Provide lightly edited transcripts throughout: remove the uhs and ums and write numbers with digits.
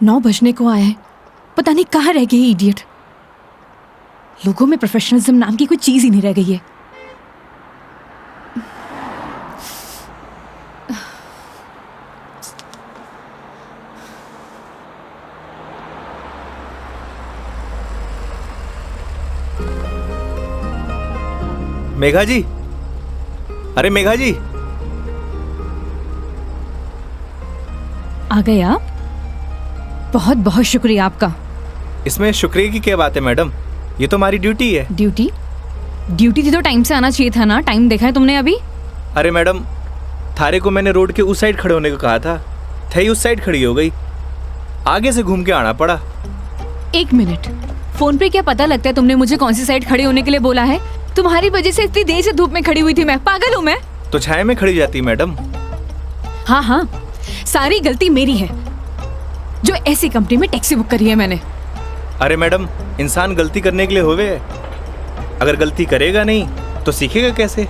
9 बजने को आया है, पता नहीं कहाँ रह गई इडियट। लोगों में प्रोफेशनलिज्म नाम की कोई चीज ही नहीं रह गई है। मेघा जी, अरे मेघा जी, आ गए आप? बहुत बहुत शुक्रिया आपका। इसमें शुक्रिया की क्या बात है मैडम, ये तो हमारी ड्यूटी है। ड्यूटी? ड्यूटी थी तो टाइम से आना चाहिए था ना। टाइम देखा है तुमने अभी? अरे मैडम, थारे को मैंने रोड के उस साइड खड़े होने को कहा था, थई उस साइड खड़ी हो गई, आगे से घूम के आना पड़ा। 1 मिनट, फोन पे क्या पता लगता है तुमने मुझे कौन सी साइड खड़े होने के लिए बोला है? तुम्हारी वजह से इतनी देर से धूप में खड़ी हुई थी मैं। पागल हूँ मैं? तो छाया में खड़ी जाती मैडम। हाँ हाँ, सारी गलती मेरी है जो ऐसी कंपनी में टैक्सी बुक करी है मैंने। अरे मैडम, इंसान गलती करने के लिए होवे है, अगर गलती करेगा नहीं तो सीखेगा कैसे?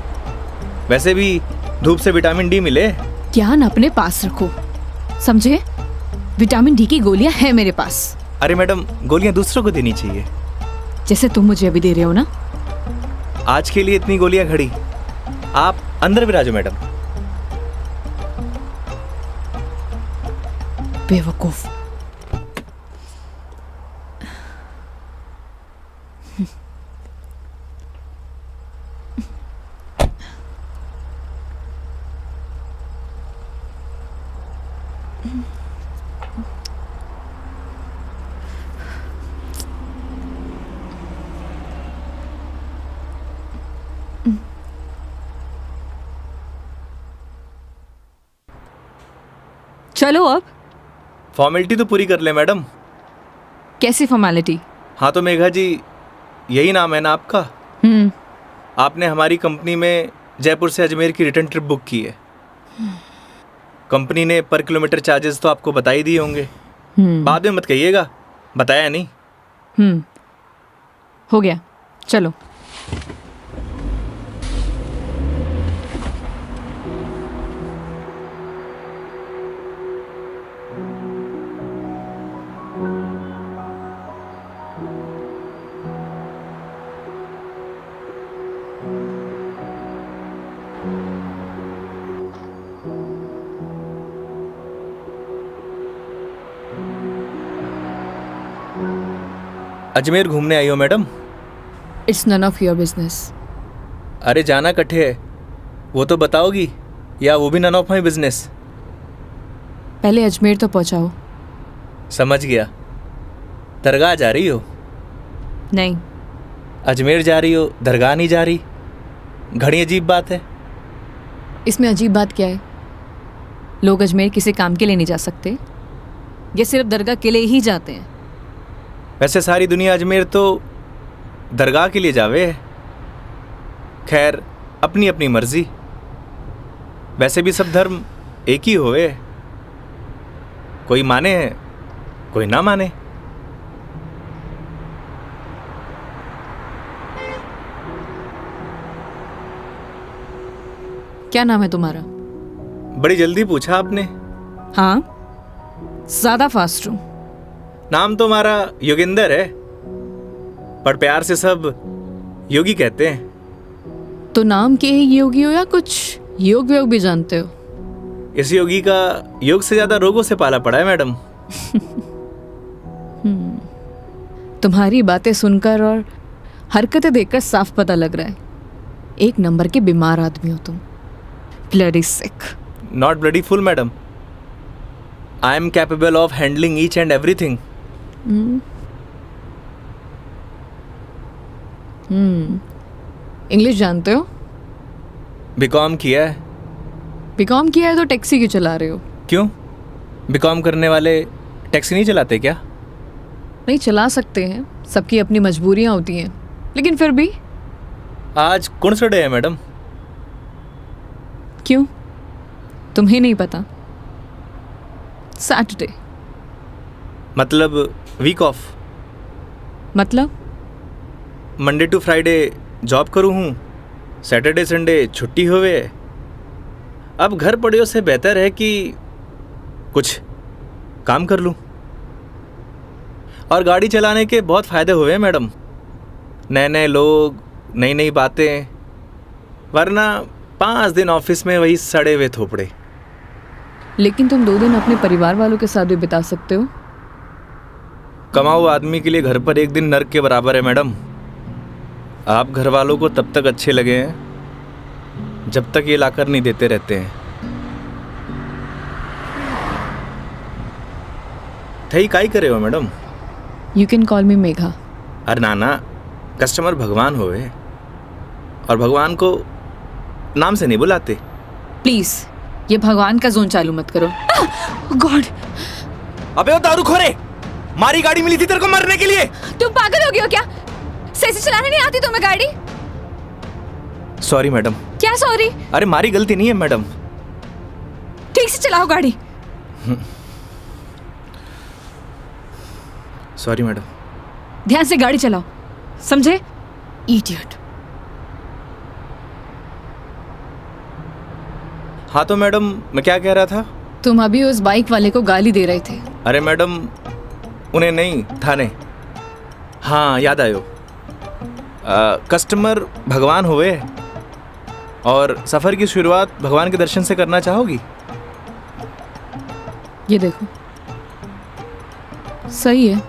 वैसे भी धूप से विटामिन डी मिले। ज्ञान अपने पास रखो, समझे? विटामिन डी की गोलियां हैं मेरे पास। अरे मैडम, गोलियां दूसरों को देनी चाहिए, जैसे तुम मुझे अभी दे रहे हो ना। आज के लिए इतनी गोलियां खड़ी, आप अंदर विराजो मैडम। बेवकूफ। चलो अब। फॉर्मेलिटी तो पूरी कर ले मैडम। कैसी फॉर्मेलिटी? हाँ तो मेघा जी, यही नाम है ना आपका? आपने हमारी कंपनी में जयपुर से अजमेर की रिटर्न ट्रिप बुक की है। कंपनी ने पर किलोमीटर चार्जेस तो आपको बता ही दिए होंगे। बाद में मत कहिएगा बताया नहीं। हो गया, चलो। अजमेर घूमने आई हो madam? It's none of your business. अरे जाना कट्ठे है वो तो बताओगी, या वो भी नन ऑफ माई बिजनेस? पहले अजमेर तो पहुंचाओ। समझ गया। दरगाह जा रही हो? नहीं। अजमेर जा रही हो, दरगाह नहीं जा रही? घड़ी अजीब बात है। इसमें अजीब बात क्या है? लोग अजमेर किसी काम के लिए नहीं जा सकते, ये सिर्फ दरगाह के लिए ही जाते हैं। वैसे सारी दुनिया अजमेर तो दरगाह के लिए जावे है। खैर, अपनी अपनी मर्जी। वैसे भी सब धर्म एक ही होवे, कोई माने कोई ना माने। क्या नाम है तुम्हारा? बड़ी जल्दी पूछा आपने। हाँ, ज्यादा फास्ट हूं। नाम तो हमारा योगेंद्र है, पर प्यार से सब योगी कहते हैं। तो नाम के ही योगी हो या कुछ योग व्योग भी जानते हो? इस योगी का योग से ज्यादा रोगों से पाला पड़ा है मैडम। तुम्हारी बातें सुनकर और हरकतें देखकर साफ पता लग रहा है, एक नंबर के बीमार आदमी हो तुम। Bloody sick. Not bloody fool madam, I am capable of handling each and everything. English जानते हो? बीकॉम किया है। बीकॉम किया है तो टैक्सी क्यों चला रहे हो? क्यों, बीकॉम करने वाले टैक्सी नहीं चलाते क्या? नहीं, चला सकते हैं, सबकी अपनी मजबूरियां होती हैं, लेकिन फिर भी। आज कौन सा डे है मैडम? क्यों, तुम्हें नहीं पता? सैटरडे। मतलब वीक ऑफ? मतलब मंडे टू फ्राइडे जॉब करूँ हूँ, सैटरडे संडे छुट्टी होवे। अब घर पड़े से बेहतर है कि कुछ काम कर लूँ। और गाड़ी चलाने के बहुत फ़ायदे हुए हैं मैडम। नए नए लोग, नई नई बातें, वरना 5 दिन ऑफिस में वही सड़े हुए थोपड़े। लेकिन तुम 2 दिन अपने परिवार वालों के साथ भी बिता सकते हो। कमाऊ आदमी के लिए घर पर एक दिन नर्क के बराबर है मैडम। आप घर वालों को तब तक अच्छे लगे हैं जब तक ये लाकर नहीं देते रहते हैं। थई काई करे हो मैडम? यू कैन कॉल मी मेघा। अरे नाना, कस्टमर भगवान होवे और भगवान को नाम से नहीं बुलाते। प्लीज ये भगवान का जोन चालू मत करो। गॉड! अबे वो दारूखोरे, मारी गाड़ी मिली थी तेरे को मरने के लिए। तुम पागल हो गए हो क्या? सही से चलाने नहीं आती तुम्हें गाड़ी? Sorry madam. क्या सॉरी? अरे मारी गलती नहीं है मैडम। ठीक से चलाओ गाड़ी। Sorry madam. ध्यान से गाड़ी चलाओ, समझे? इडियट। हाँ तो मैडम, मैं क्या कह रहा था? तुम अभी उस बाइक वाले को गाली दे रहे थे। अरे मैडम, उन्हें नहीं, थाने। हाँ याद आयो। कस्टमर भगवान हुए और सफ़र की शुरुआत भगवान के दर्शन से करना चाहोगी? ये देखो, सही है,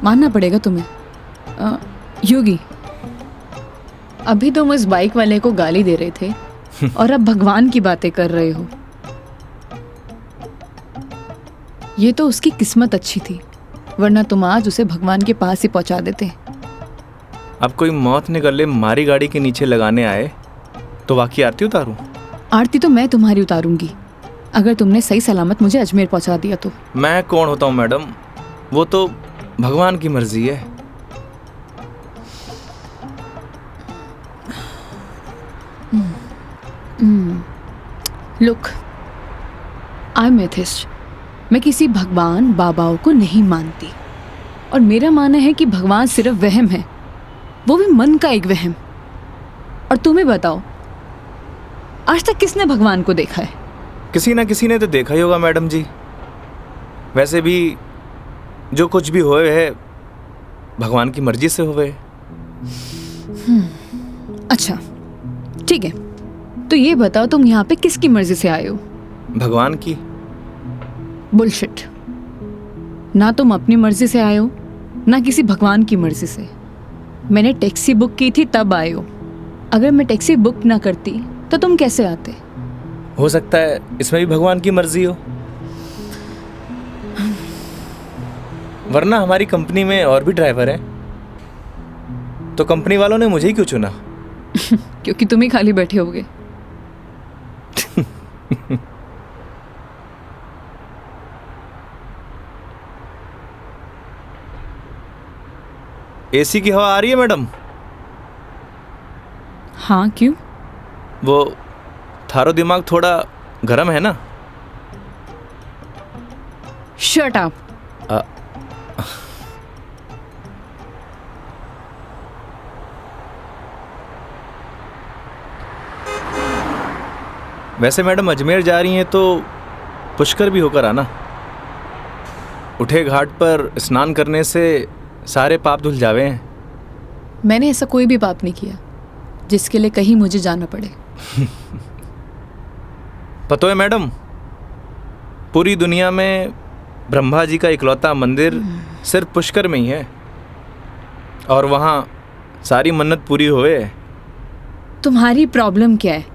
मानना पड़ेगा तुम्हें। योगी, अभी तुम उस बाइक वाले को गाली दे रहे थे और अब भगवान की बातें कर रहे हो। ये तो उसकी किस्मत अच्छी थी, वरना तुम आज उसे भगवान के पास ही पहुंचा देते। अब कोई मौत ने गले मारी गाड़ी के नीचे लगाने आए तो वाकई आरती उतारूं? आरती तो मैं तुम्हारी उतारूंगी, अगर तुमने सही सलामत मुझे अजमेर पहुंचा दिया तो। मैं कौन होता हूँ मैडम, वो तो भगवान की मर्जी है। Look, I am atheist. मैं किसी भगवान बाबाओं को नहीं मानती और मेरा मानना है कि भगवान सिर्फ वहम है, वो भी मन का एक वहम। और तुम्हें बताओ, आज तक किसने भगवान को देखा है? किसी ना किसी ने तो देखा ही होगा मैडम जी। वैसे भी जो कुछ भी होए है भगवान की मर्जी से होए। अच्छा ठीक है, तो ये बताओ तुम यहाँ पे किसकी मर्जी से आए हो? भगवान की। बुलशिट। ना तुम अपनी मर्जी से आए हो, ना किसी भगवान की मर्जी से। मैंने टैक्सी बुक की थी तब आए हो। अगर मैं टैक्सी बुक ना करती तो तुम कैसे आते? हो सकता है इसमें भी भगवान की मर्जी हो, वरना हमारी कंपनी में और भी ड्राइवर हैं, तो कंपनी वालों ने मुझे ही क्यों चुना? क्योंकि तुम ही खाली बैठे होगे। एसी की हवा आ रही है मैडम? हाँ क्यों? वो थारो दिमाग थोड़ा गर्म है ना? Shut up. वैसे मैडम अजमेर जा रही हैं तो पुष्कर भी होकर आना। उठे घाट पर स्नान करने से सारे पाप धुल जावे हैं। मैंने ऐसा कोई भी पाप नहीं किया जिसके लिए कहीं मुझे जाना पड़े। पता है मैडम, पूरी दुनिया में ब्रह्मा जी का इकलौता मंदिर सिर्फ पुष्कर में ही है और वहाँ सारी मन्नत पूरी हुए। तुम्हारी प्रॉब्लम क्या है?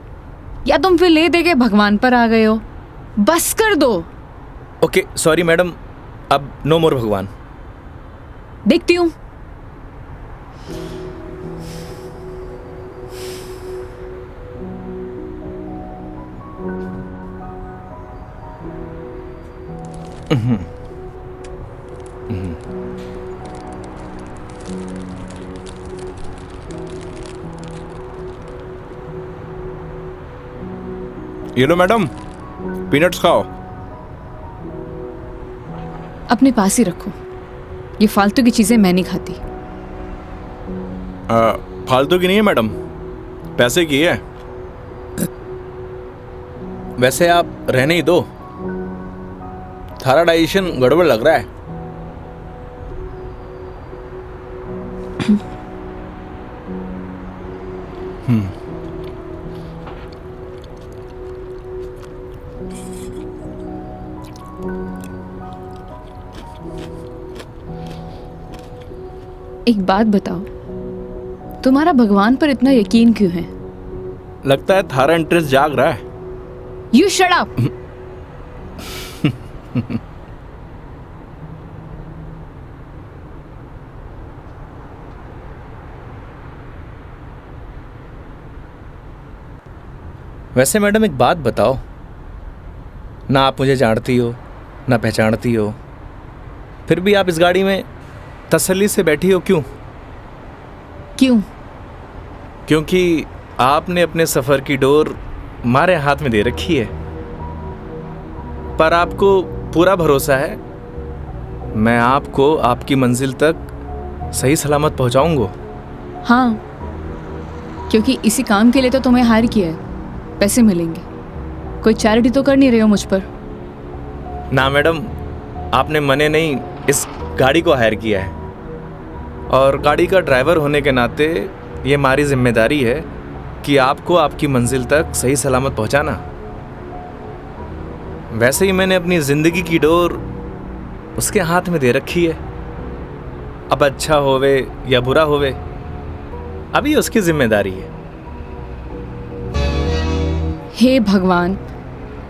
या तुम फिर ले दे के भगवान पर आ गए हो? बस कर दो। ओके सॉरी मैडम, अब नो मोर भगवान। देखती हूँ। ये लो मैडम, पीनट्स खाओ। अपने पास ही रखो, ये फालतू की चीजें मैं नहीं खाती। फालतू की नहीं है मैडम, पैसे की है। वैसे आप रहने ही दो, थारा डाइजेशन गड़बड़ लग रहा है। एक बात बताओ, तुम्हारा भगवान पर इतना यकीन क्यों है? लगता है थारा इंटरेस्ट जाग रहा है। You shut up. वैसे मैडम एक बात बताओ, ना आप मुझे जानती हो ना पहचानती हो, फिर भी आप इस गाड़ी में तसल्ली से बैठी हो क्यों? क्यों? क्योंकि आपने अपने सफ़र की डोर हमारे हाथ में दे रखी है, पर आपको पूरा भरोसा है मैं आपको आपकी मंजिल तक सही सलामत पहुंचाऊंगा। हाँ, क्योंकि इसी काम के लिए तो तुम्हें हायर किया है, पैसे मिलेंगे। कोई चैरिटी तो कर नहीं रहे हो मुझ पर? ना मैडम, आपने मने नहीं इस गाड़ी को हायर किया है, और गाड़ी का ड्राइवर होने के नाते ये हमारी जिम्मेदारी है कि आपको आपकी मंजिल तक सही सलामत पहुंचाना। वैसे ही मैंने अपनी ज़िंदगी की डोर उसके हाथ में दे रखी है। अब अच्छा होवे या बुरा होवे, अभी उसकी जिम्मेदारी है। हे भगवान,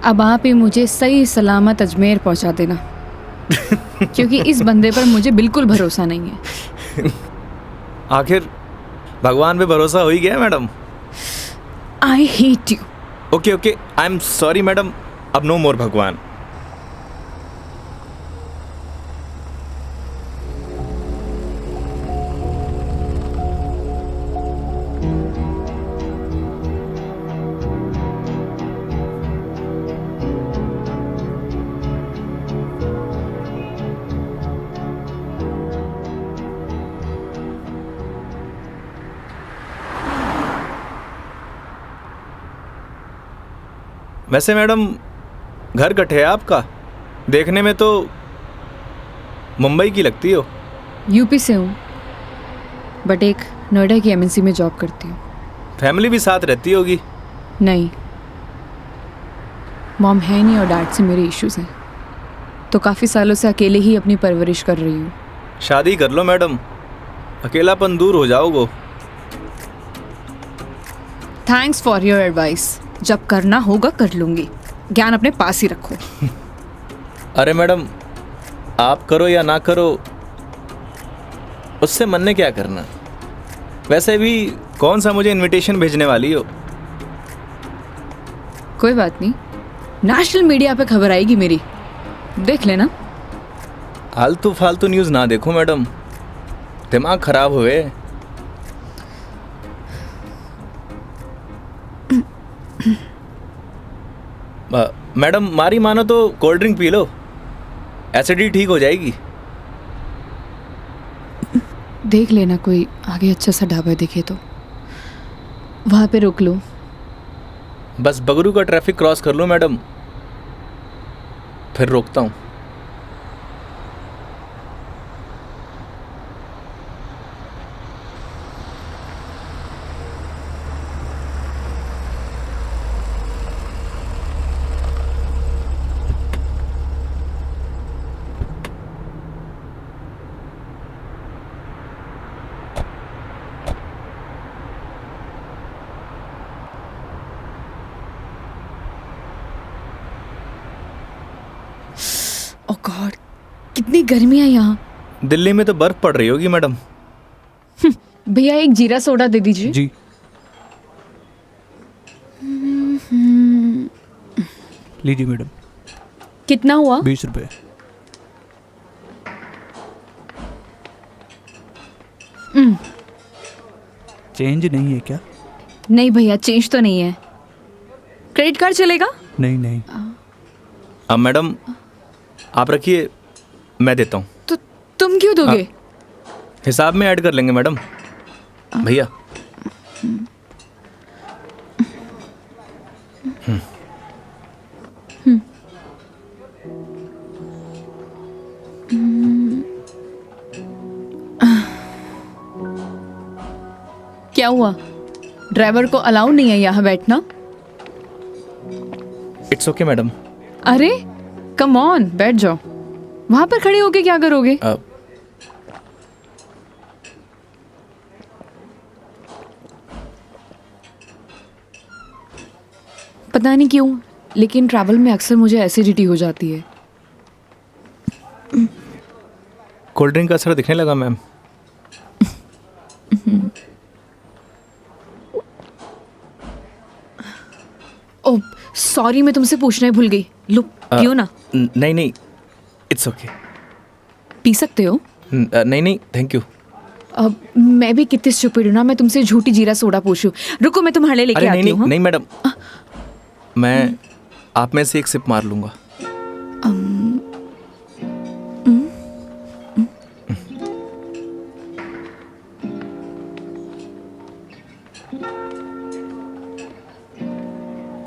अब आप ही मुझे सही सलामत अजमेर पहुंचा देना, क्योंकि इस बंदे पर मुझे बिल्कुल भरोसा नहीं है। आखिर भगवान पे भरोसा हो ही गया madam. I hate you. Okay okay, I am sorry madam, अब नो मोर भगवान। वैसे मैडम घर कटे है आपका? देखने में तो मुंबई की लगती हो। यूपी से हूँ, बट एक नोएडा की एमएनसी में जॉब करती हूँ। फैमिली भी साथ रहती होगी? नहीं, मॉम है नहीं और डैड से मेरे इश्यूज हैं, तो काफ़ी सालों से अकेले ही अपनी परवरिश कर रही हूँ। शादी कर लो मैडम, अकेलापन दूर हो जाओगे। Thanks for your advice. जब करना होगा कर लूँगी, ज्ञान अपने पास ही रखो। अरे मैडम, आप करो या ना करो उससे मन ने क्या करना। वैसे भी कौन सा मुझे इनविटेशन भेजने वाली हो? कोई बात नहीं, नेशनल मीडिया पे खबर आएगी मेरी, देख लेना। आलतू फालतू न्यूज़ ना देखो मैडम, दिमाग खराब हुए। मैडम मारी मानो तो cold drink P low, acidity ठीक हो जाएगी। देख लेना, कोई आगे अच्छा सा ढाबा दिखे तो वहाँ पे रोक लो। बस बगरू का ट्रैफिक क्रॉस कर लो मैडम, फिर रोकता हूँ। ओह गॉड, कितनी गर्मी है यहाँ। दिल्ली में तो बर्फ पड़ रही होगी मैडम। भैया एक जीरा सोडा दे दीजिए। जी। लीजिए मैडम। कितना हुआ? 20 रुपये। चेंज नहीं है क्या? नहीं भैया, चेंज तो नहीं है। क्रेडिट कार्ड चलेगा? नहीं नहीं। अब मैडम आप रखिए, मैं देता हूँ। तो तुम क्यों दोगे? हिसाब में ऐड कर लेंगे मैडम। भैया क्या हुआ? ड्राइवर को अलाउ नहीं है यहाँ बैठना? It's okay madam. अरे कम ऑन, बैठ जाओ। वहां पर खड़े होके क्या करोगे? पता नहीं क्यों, लेकिन ट्रैवल में अक्सर मुझे एसिडिटी हो जाती है। कोल्ड ड्रिंक का असर दिखने लगा मैम। ओह सॉरी, मैं तुमसे पूछना ही भूल गई। लो पियो ना। नहीं नहीं, इट्स ओके। पी सकते हो। नहीं नहीं, थैंक यू। अब मैं भी कितनी स्टूपिड हूँ ना, मैं तुमसे झूठी जीरा सोडा पूछूं। रुको मैं तुम्हारे लिए लेके अरे आती नहीं हूँ। नहीं नहीं मैडम, मैं आप में से एक सिप मार लूंगा।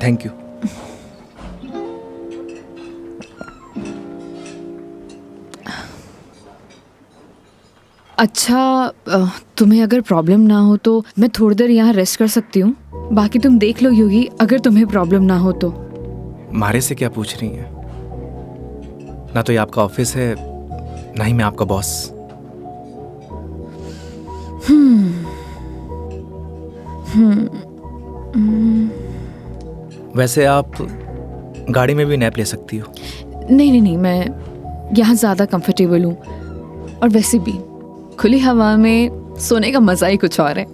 Thank you. अच्छा तुम्हें अगर प्रॉब्लम ना हो तो मैं थोड़ी देर यहाँ रेस्ट कर सकती हूँ। बाकी तुम देख लो योगी, अगर तुम्हें प्रॉब्लम ना हो तो। मारे से क्या पूछ रही हैं? ना तो ये आपका ऑफिस है, ना ही मैं आपका बॉस। वैसे आप गाड़ी में भी नैप ले सकती हो। नहीं नहीं नहीं, मैं यहाँ ज़्यादा कंफर्टेबल हूँ, और वैसे भी खुली हवा में सोने का मज़ा ही कुछ और है।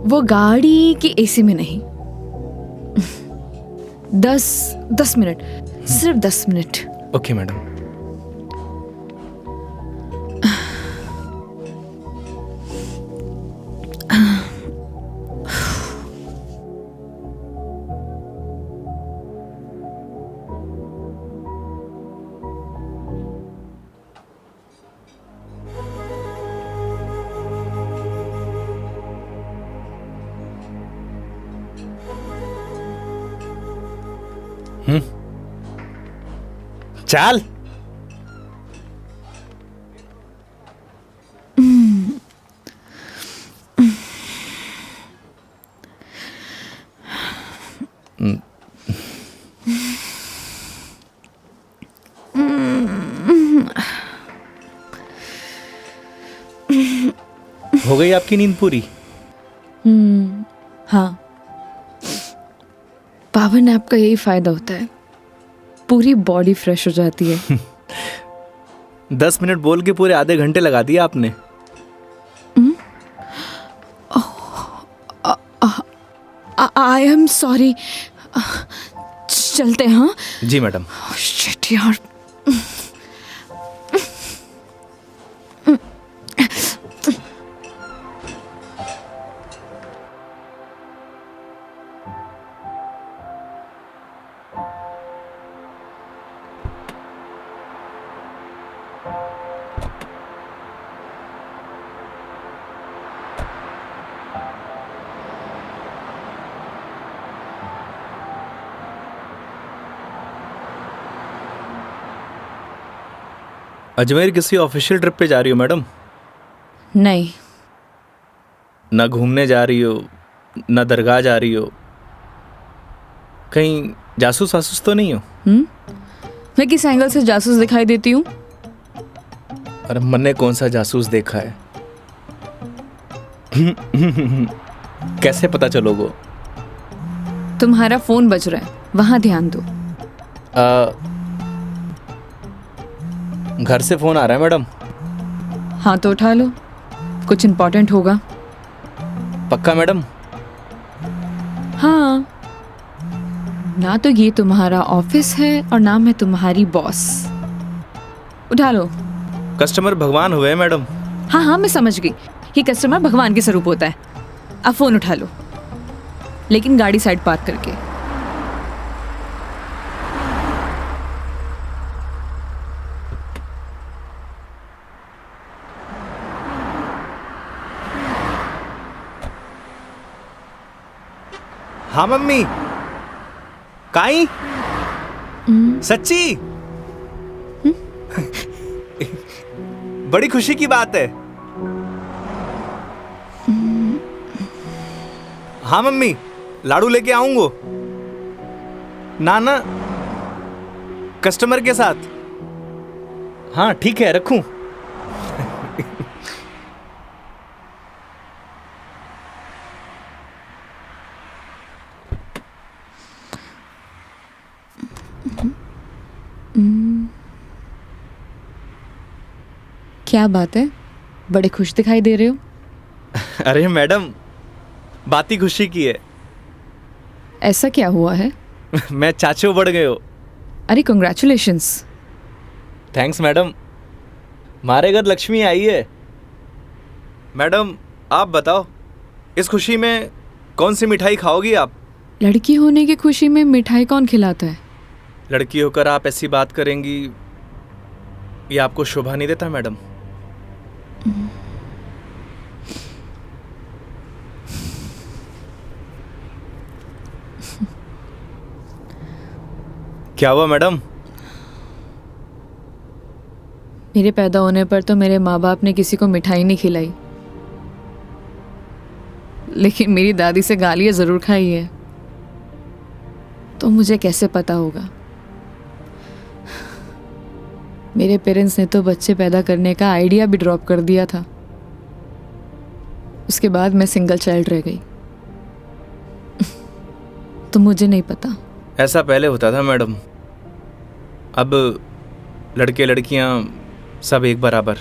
वो गाड़ी की एसी में नहीं। 10 मिनट, सिर्फ 10 मिनट। Okay madam. चल हो गई आपकी नींद पूरी? हाँ, पावर नैप का यही फायदा होता है, पूरी बॉडी फ्रेश हो जाती है। 10 मिनट बोल के पूरे आधे घंटे लगा दिया आपने। आई एम सॉरी। चलते हैं। हाँ जी मैडम। शिट यार। अजमेर किसी ऑफिशियल ट्रिप पे जा रही हो मैडम? नहीं। ना घूमने जा रही हो, ना दरगाह जा रही हो, कहीं जासूस वासूस तो नहीं हो? मैं किस एंगल से जासूस दिखाई देती हूँ? अरे मैंने कौन सा जासूस देखा है? कैसे पता चलोगे? तुम्हारा फोन बज रहा है, वहां ध्यान दो। घर से फोन आ रहा है मैडम। हाँ तो उठा लो, कुछ इम्पोर्टेंट होगा। पक्का मैडम? हाँ, ना तो ये तुम्हारा ऑफिस है और ना मैं तुम्हारी बॉस। उठा लो। कस्टमर भगवान हुए हैं मैडम। हाँ हाँ मैं समझ गई, ये कस्टमर भगवान के स्वरूप होता है। अब फोन उठा लो, लेकिन गाड़ी साइड पार्क करके। हाँ मम्मी। काई? सच्ची? बड़ी खुशी की बात है। हाँ मम्मी, लाडू लेके आऊंगा। ना ना, कस्टमर के साथ। हाँ ठीक है, रखूं? क्या बात है, बड़े खुश दिखाई दे रहे हो। अरे मैडम, बात ही खुशी की है। ऐसा क्या हुआ है? मैं चाचू बढ़ गए हो। अरे कंग्रेचुलेशंस। थैंक्स मैडम, हमारे घर लक्ष्मी आई है। मैडम आप बताओ, इस खुशी में कौन सी मिठाई खाओगी आप? लड़की होने की खुशी में मिठाई कौन खिलाता है? लड़की होकर आप ऐसी बात करेंगी, ये आपको शोभा नहीं देता मैडम? क्या हुआ मैडम? मेरे पैदा होने पर तो मेरे माँ बाप ने किसी को मिठाई नहीं खिलाई, लेकिन मेरी दादी से गालियाँ ज़रूर खाई है। तो मुझे कैसे पता होगा? मेरे पेरेंट्स ने तो बच्चे पैदा करने का आइडिया भी ड्रॉप कर दिया था। उसके बाद मैं सिंगल चाइल्ड रह गई। तो मुझे नहीं पता। ऐसा पहले होता था मैडम, अब लड़के लड़कियां सब एक बराबर।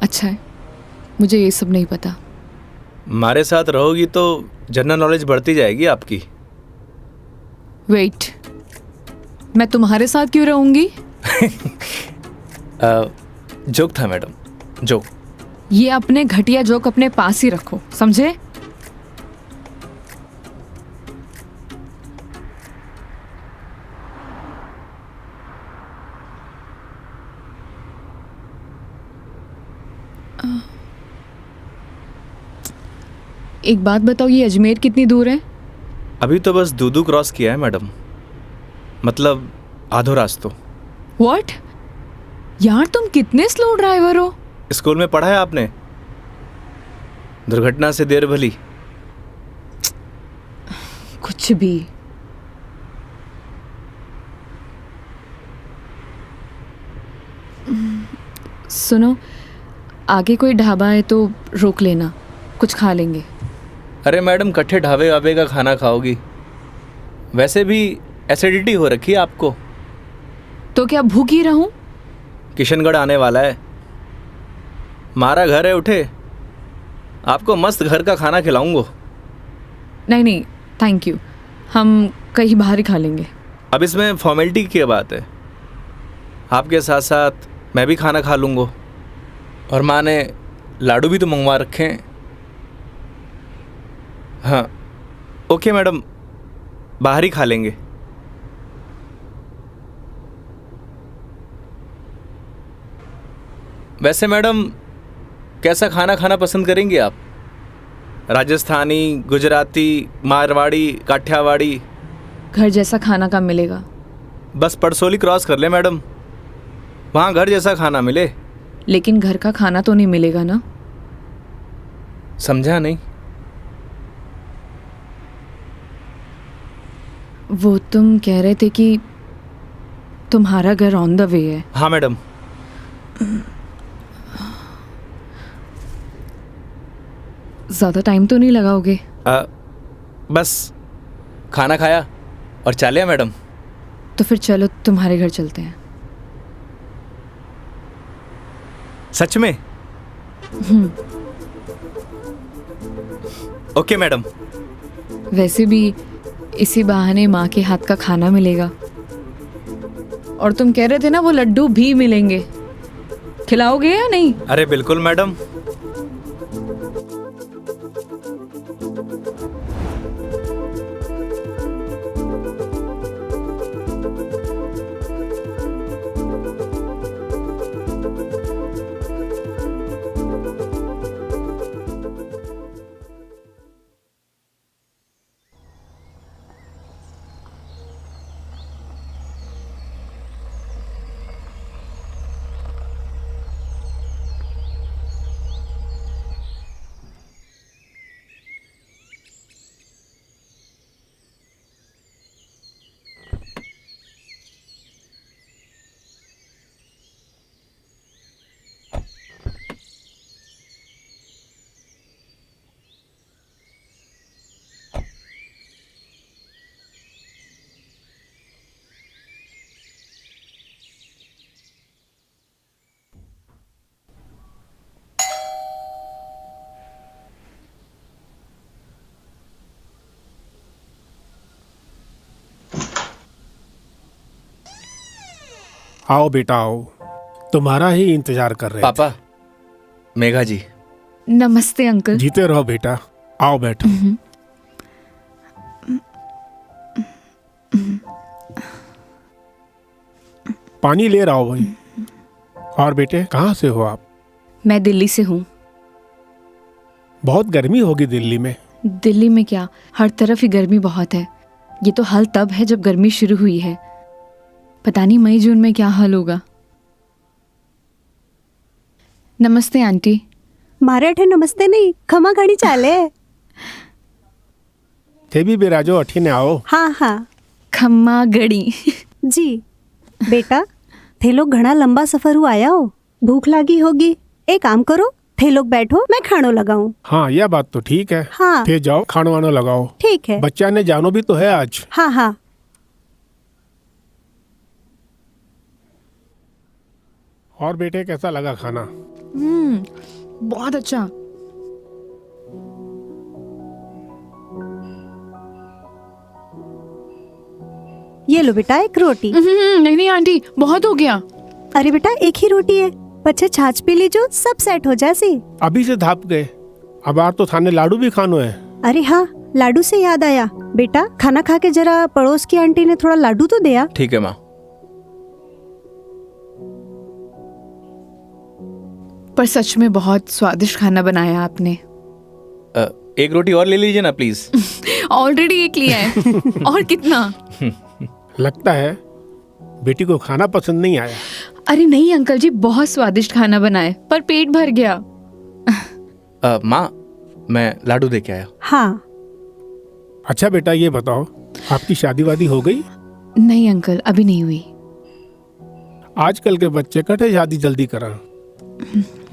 अच्छा है, मुझे ये सब नहीं पता। हमारे साथ रहोगी तो जनरल नॉलेज बढ़ती जाएगी आपकी। वेट, मैं तुम्हारे साथ क्यों रहूंगी? जोक था मैडम, जोक। ये अपने घटिया जोक अपने पास ही रखो, समझे? एक बात बताओ, ये अजमेर कितनी दूर है? अभी तो बस दूदू क्रॉस किया है मैडम, मतलब आधो रास्तों। व्हाट? यार तुम कितने स्लो ड्राइवर हो। स्कूल में पढ़ा है आपने, दुर्घटना से देर भली। कुछ भी। सुनो, आगे कोई ढाबा है तो रोक लेना, कुछ खा लेंगे। अरे मैडम, कट्ठे ढाबे वाबे का खाना खाओगी? वैसे भी एसिडिटी हो रखी है आपको। तो क्या भूख ही रहूं? किशनगढ़ आने वाला है, हमारा घर है, उठे आपको मस्त घर का खाना खिलाऊंगा। नहीं नहीं, थैंक यू, हम कहीं बाहर ही खा लेंगे। अब इसमें फॉर्मेलिटी की बात है, आपके साथ साथ मैं भी खाना खा लूँगा। और माँ ने लाडू भी तो मंगवा रखे हैं। हाँ ओके मैडम, बाहर ही खा लेंगे। वैसे मैडम, कैसा खाना खाना पसंद करेंगी आप? राजस्थानी, गुजराती, मारवाड़ी, काठियावाड़ी? घर जैसा खाना कब मिलेगा? बस पड़सोली क्रॉस कर ले मैडम, वहाँ घर जैसा खाना मिले। लेकिन घर का खाना तो नहीं मिलेगा ना? समझा नहीं? वो तुम कह रहे थे कि तुम्हारा घर ऑन द वे है। हाँ मैडम। ज़्यादा टाइम तो नहीं लगाओगे? बस खाना खाया और चले मैडम। तो फिर चलो तुम्हारे घर चलते हैं। सच में? Okay madam. वैसे भी इसी बहाने माँ के हाथ का खाना मिलेगा। और तुम कह रहे थे ना वो लड्डू भी मिलेंगे, खिलाओगे या नहीं? अरे बिल्कुल मैडम। आओ बेटा आओ, तुम्हारा ही इंतजार कर रहे पापा, मेघा जी। नमस्ते अंकल। थे। जीते रहो बेटा, आओ बैठो। पानी ले रहा हो भाई। और बेटे कहाँ से हो आप? मैं दिल्ली से हूँ। बहुत गर्मी होगी दिल्ली में। दिल्ली में क्या, हर तरफ ही गर्मी बहुत है। ये तो हाल तब है जब गर्मी शुरू हुई है। पता नहीं मई जून में क्या हाल होगा। नमस्ते आंटी। मारे नमस्ते नहीं, खमा घड़ी चाले। थे भी बिराजो अठी ने आओ। हाँ हाँ खम्मा गड़ी। जी। बेटा थे लोग घना लंबा सफर हुआ आया हो, भूख लगी होगी। एक काम करो, थे लोग बैठो, मैं खानो लगाऊं। हाँ यह बात तो ठीक है। हाँ थे जाओ खानो वानो लगाओ। ठीक है। बच्चा ने जानो भी तो है आज। हाँ हाँ। और बेटे कैसा लगा खाना? बहुत अच्छा। ये लो बेटा एक रोटी। नहीं नहीं आंटी, बहुत हो गया। अरे बेटा एक ही रोटी है, बच्चे छाछ पी लीजो, सब सेट हो जासी। अभी से धाप गए, अब आर तो थाने लाडू भी खानो है। अरे हाँ, लाडू से याद आया, बेटा खाना खा के जरा पड़ोस की आंटी ने थोड़ा लाडू तो दिया। ठीक है माँ। पर सच में बहुत स्वादिष्ट खाना बनाया आपने। एक रोटी और ले लीजिए ना प्लीज। ऑलरेडी एक लिया है। और कितना? लगता है बेटी को खाना पसंद नहीं आया। अरे नहीं अंकल जी, बहुत स्वादिष्ट खाना बनाए, पर पेट भर गया। माँ, मैं लाडू दे के आया। हाँ। अच्छा बेटा ये बताओ, आपकी शादी वादी हो गई? नहीं अंकल, अभी नहीं हुई। आजकल के बच्चे कटे शादी जल्दी करा,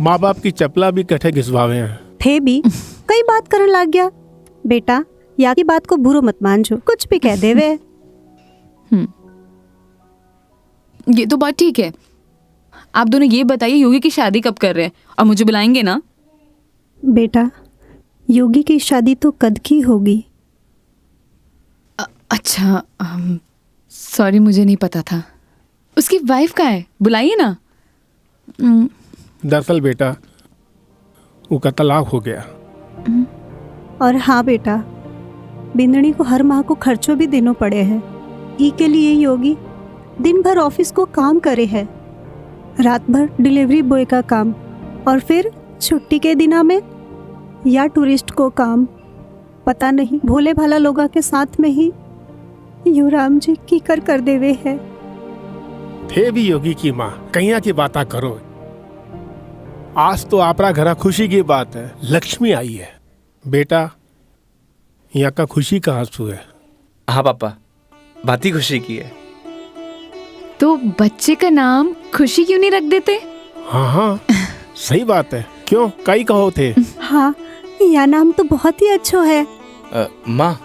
माँ बाप की चपला भी कटे घिसवावे हैं। थे भी कई बात करने लग गया। बेटा या की बात को बुरो मत मानजो, कुछ भी कह देवे। ये तो बात ठीक है। आप दोनों ये बताइए योगी की शादी कब कर रहे हैं, और मुझे बुलाएंगे ना? बेटा योगी की शादी तो कद की होगी। अच्छा, सॉरी मुझे नहीं पता था। उसकी वाइफ कहाँ है, बुलाइए ना। दरअसल बेटा वो का तलाक हो गया। और हाँ बेटा, बिंदनी को हर माह को खर्चों भी देना पड़े हैं। ई के लिए योगी दिन भर ऑफिस को काम करे है, रात भर डिलीवरी बॉय का काम, और फिर छुट्टी के दिना में या टूरिस्ट को काम। पता नहीं भोले भाला लोगा के साथ में ही युवराम जी की कर देवे है। थे भी योगी की माँ, कहिया की बात करो। आज तो आपरा घरा खुशी की बात है, लक्ष्मी आई है। बेटा यहाँ का खुशी का आंसू है। हाँ पापा, बात ही खुशी की है। तो बच्चे का नाम खुशी क्यों नहीं रख देते? हाँ हाँ सही बात है, क्यों कई कहो थे। हाँ यह नाम तो बहुत ही अच्छा है। माँ,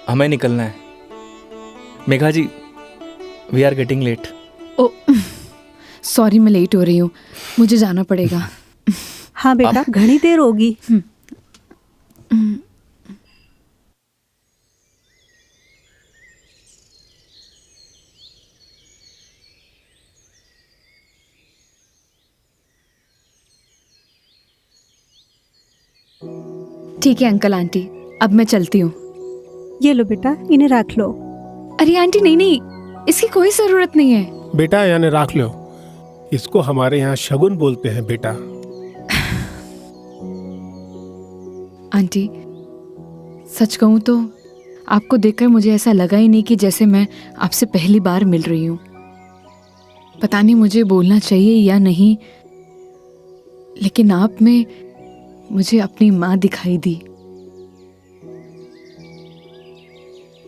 हमें निकलना है। Megha ji, we are getting late. Oh sorry, मैं लेट हो रही हूँ, मुझे जाना पड़ेगा। हाँ बेटा घनी देर होगी। ठीक है अंकल आंटी, अब मैं चलती हूँ। ये लो बेटा, इन्हें रख लो। अरे आंटी नहीं नहीं, इसकी कोई जरूरत नहीं है। बेटा यानी राख लो, इसको हमारे यहाँ शगुन बोलते हैं बेटा। आंटी सच कहूँ तो आपको देखकर मुझे ऐसा लगा ही नहीं कि जैसे मैं आपसे पहली बार मिल रही हूँ। पता नहीं मुझे बोलना चाहिए या नहीं, लेकिन आप में मुझे अपनी माँ दिखाई दी।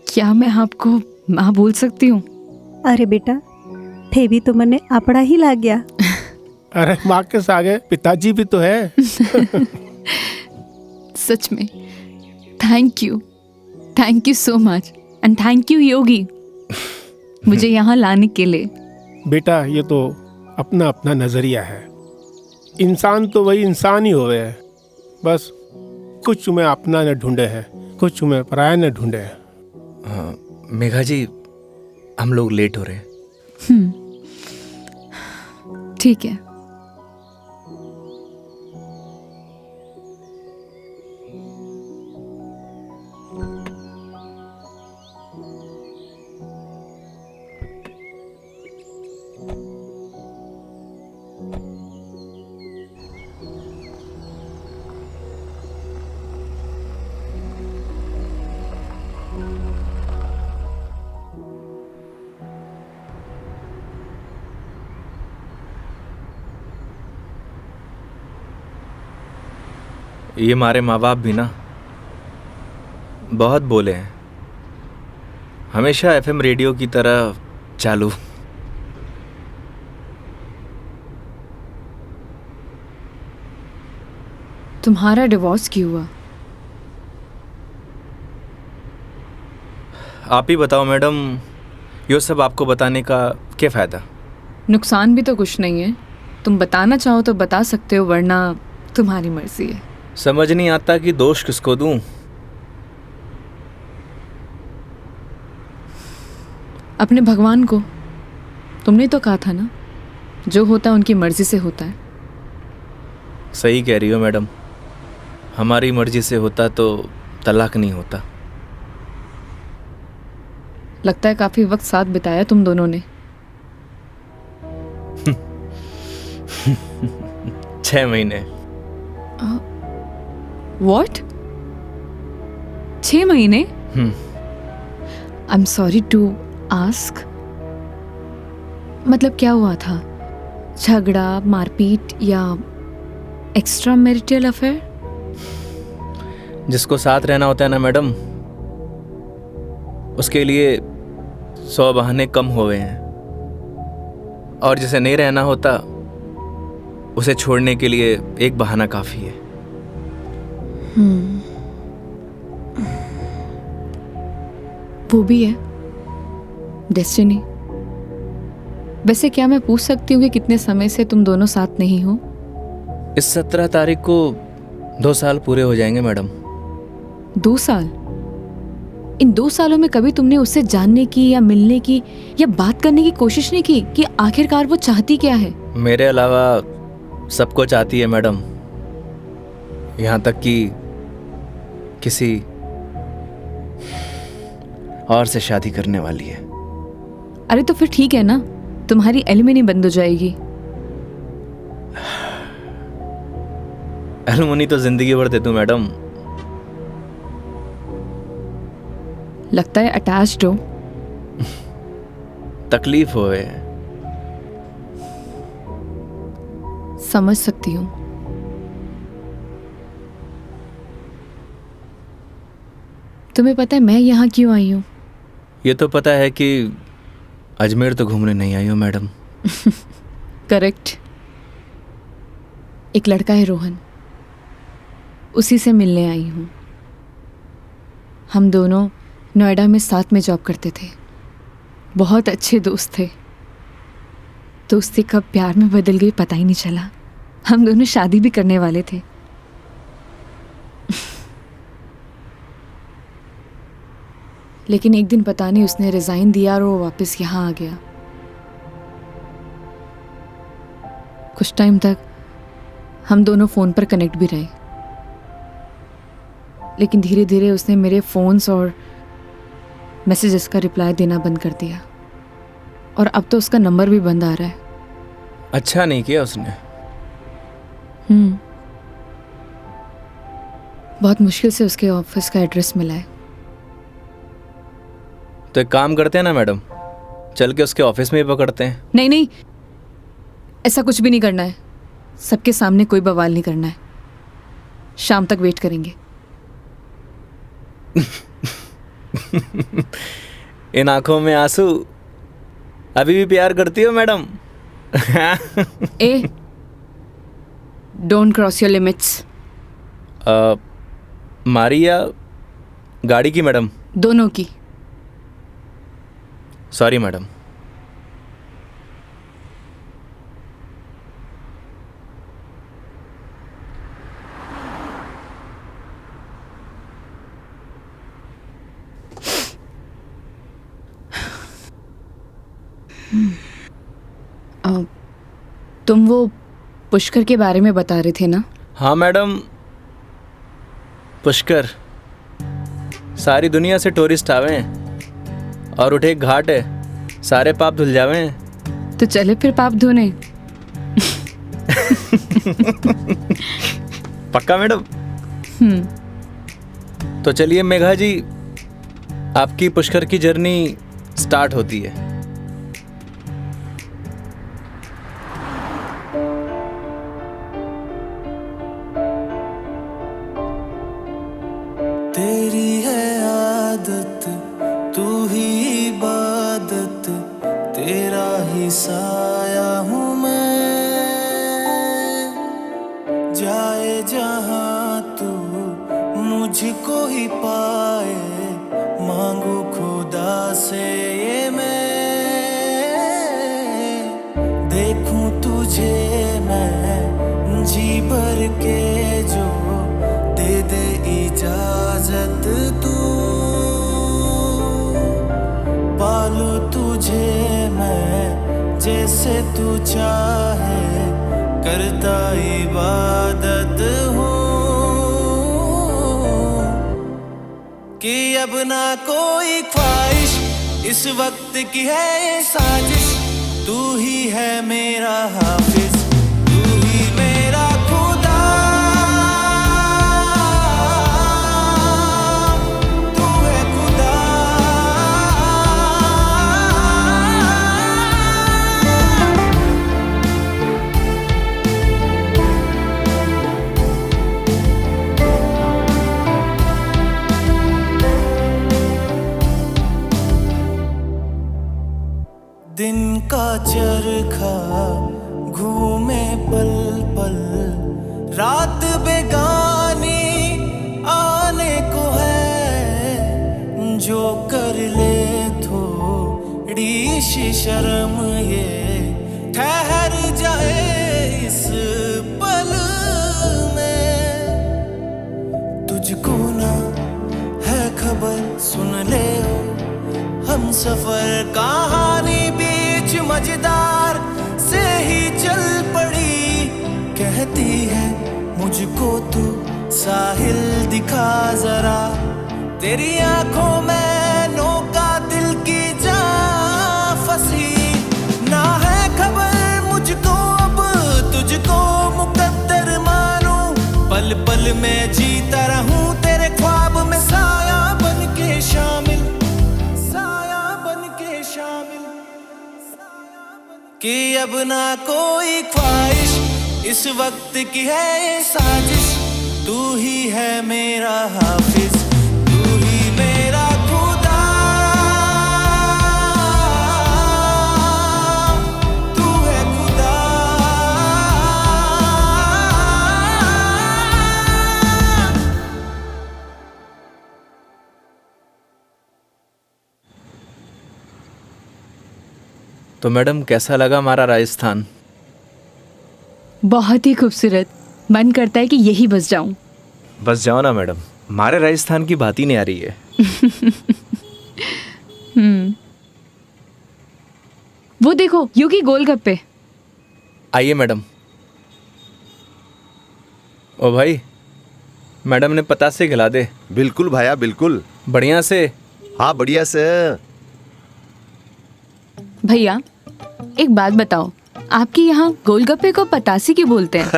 क्या मैं आपको माँ बोल सकती हूँ? अरे बेटा थे भी तो मने अपना ही लाग गया। अरे माँ के सागे पिताजी भी तो है। सच में thank you so much, and thank you Yogi मुझे यहाँ लाने के लिए। बेटा ये तो अपना अपना नजरिया है, इंसान तो वही इंसान ही होवे है, बस कुछ में अपना न ढूंढे है, कुछ में पराया न ढूंढे है। मेघा जी, हम लोग लेट हो रहे हैं। ठीक है। ये हमारे माँ बाप भी ना बहुत बोले हैं, हमेशा एफएम रेडियो की तरह चालू। तुम्हारा डिवोर्स क्यों हुआ? आप ही बताओ मैडम, ये सब आपको बताने का क्या फ़ायदा? नुकसान भी तो कुछ नहीं है। तुम बताना चाहो तो बता सकते हो, वरना तुम्हारी मर्जी है। समझ नहीं आता कि दोष किसको दूं। अपने भगवान को। तुमने तो कहा था ना, जो होता है उनकी मर्जी से होता है। सही कह रही हो मैडम, हमारी मर्जी से होता तो तलाक नहीं होता। लगता है काफी वक्त साथ बिताया तुम दोनों ने। 6 महीने। What? 6 महीने? I am sorry to ask, मतलब क्या हुआ था? झगड़ा, मारपीट या एक्स्ट्रा मैरिटल अफेयर? जिसको साथ रहना होता है ना मैडम, उसके लिए 100 बहाने कम हुए हैं, और जिसे नहीं रहना होता उसे छोड़ने के लिए एक बहाना काफ़ी है। वो भी है डेस्टिनी। वैसे क्या मैं पूछ सकती हूँ कि कितने समय से तुम दोनों साथ नहीं हो? इस 17 तारीख को 2 साल पूरे हो जाएंगे मैडम। 2 साल? इन 2 सालों में कभी तुमने उससे जानने की या मिलने की या बात करने की कोशिश नहीं की कि आखिरकार वो चाहती क्या है? मेरे अलावा सबको चाहती है मैडम, यहाँ तक कि किसी और से शादी करने वाली है। अरे तो फिर ठीक है ना, तुम्हारी एलिमनी बंद हो जाएगी। एलुमनी तो जिंदगी भर दे दूं मैडम। लगता है अटैच्ड हो। तकलीफ होए। समझ सकती हूँ। तुम्हें पता है मैं यहाँ क्यों आई हूँ? ये तो पता है कि अजमेर तो घूमने नहीं आई हो मैडम। करेक्ट। एक लड़का है रोहन, उसी से मिलने आई हूँ। हम दोनों नोएडा में साथ में जॉब करते थे, बहुत अच्छे दोस्त थे। दोस्ती कब प्यार में बदल गई पता ही नहीं चला। हम दोनों शादी भी करने वाले थे। लेकिन एक दिन पता नहीं उसने रिजाइन दिया और वो वापस यहाँ आ गया। कुछ टाइम तक हम दोनों फ़ोन पर कनेक्ट भी रहे, लेकिन धीरे धीरे उसने मेरे फ़ोन्स और मैसेजेस का रिप्लाई देना बंद कर दिया, और अब तो उसका नंबर भी बंद आ रहा है। अच्छा नहीं किया उसने। बहुत मुश्किल से उसके ऑफिस का एड्रेस मिला है। तो एक काम करते हैं ना मैडम, चल के उसके ऑफिस में ही पकड़ते हैं। नहीं नहीं, ऐसा कुछ भी नहीं करना है। सबके सामने कोई बवाल नहीं करना है। शाम तक वेट करेंगे। इन आंखों में आंसू, अभी भी प्यार करती हो madam? A, don't cross your limits. मारी या गाड़ी की मैडम? दोनों की। Sorry madam. तुम वो पुष्कर के बारे में बता रहे थे ना? हाँ मैडम, पुष्कर सारी दुनिया से टूरिस्ट आवे हैं और उठे एक घाट है, सारे पाप धुल जावे हैं। तो चले फिर पाप धोने। पक्का मैडम? तो चलिए मेघा जी, आपकी पुष्कर की जर्नी स्टार्ट होती है। तेरी है आदत, तू ही इबादत, तेरा ही साया हूँ मैं। जाए जहाँ तू मुझको ही पाए, मांगू खुदा से ये मैं। देखूं तुझे मैं जी भर के, जो दे दे इजाजत तू। पालू तुझे मैं जैसे तू चाहे, करता इबादत हूँ। कि अब ना कोई ख्वाहिश इस वक्त की है ये साजिश, तू ही है मेरा हाफिज, तू ही मेरा खुदा। तू है खुदा। दिन का चरखा घूमे पल पल, रात बेगानी आने को है। जो कर ले थोड़ी सी शर्म, ये ठहर जाए इस पल में। तुझको ना है खबर, सुन ले ओ हम सफर कहानी बीच मजेदार से ही चल पड़ी। कहती है मुझको तू साहिल दिखा जरा, तेरी आंखों में नौका दिल की जा फंसी। ना है खबर मुझको अब तुझको मुकद्दर मानूं, पल पल में जीता रहूं तेरे ख्वाब में, साया बन के शामिल, कि अब ना कोई ख्वाहिश इस वक्त की है ये साजिश, तू ही है मेरा हाफिज, तू ही मेरा खुदा। तू है खुदा। तो मैडम कैसा लगा हमारा राजस्थान? बहुत ही खूबसूरत। मन करता है कि यही बस जाऊं। बस जाओ ना मैडम, हमारे राजस्थान की बात ही नहीं आ रही है। वो देखो योगी गोलगप्पे। आइए मैडम। ओ भाई, मैडम ने पतासे खिला दे। बिल्कुल भाया बिल्कुल। बढ़िया से। हाँ बढ़िया से। भैया एक बात बताओ, आपके यहाँ गोलगप्पे को पतासी क्यों बोलते हैं?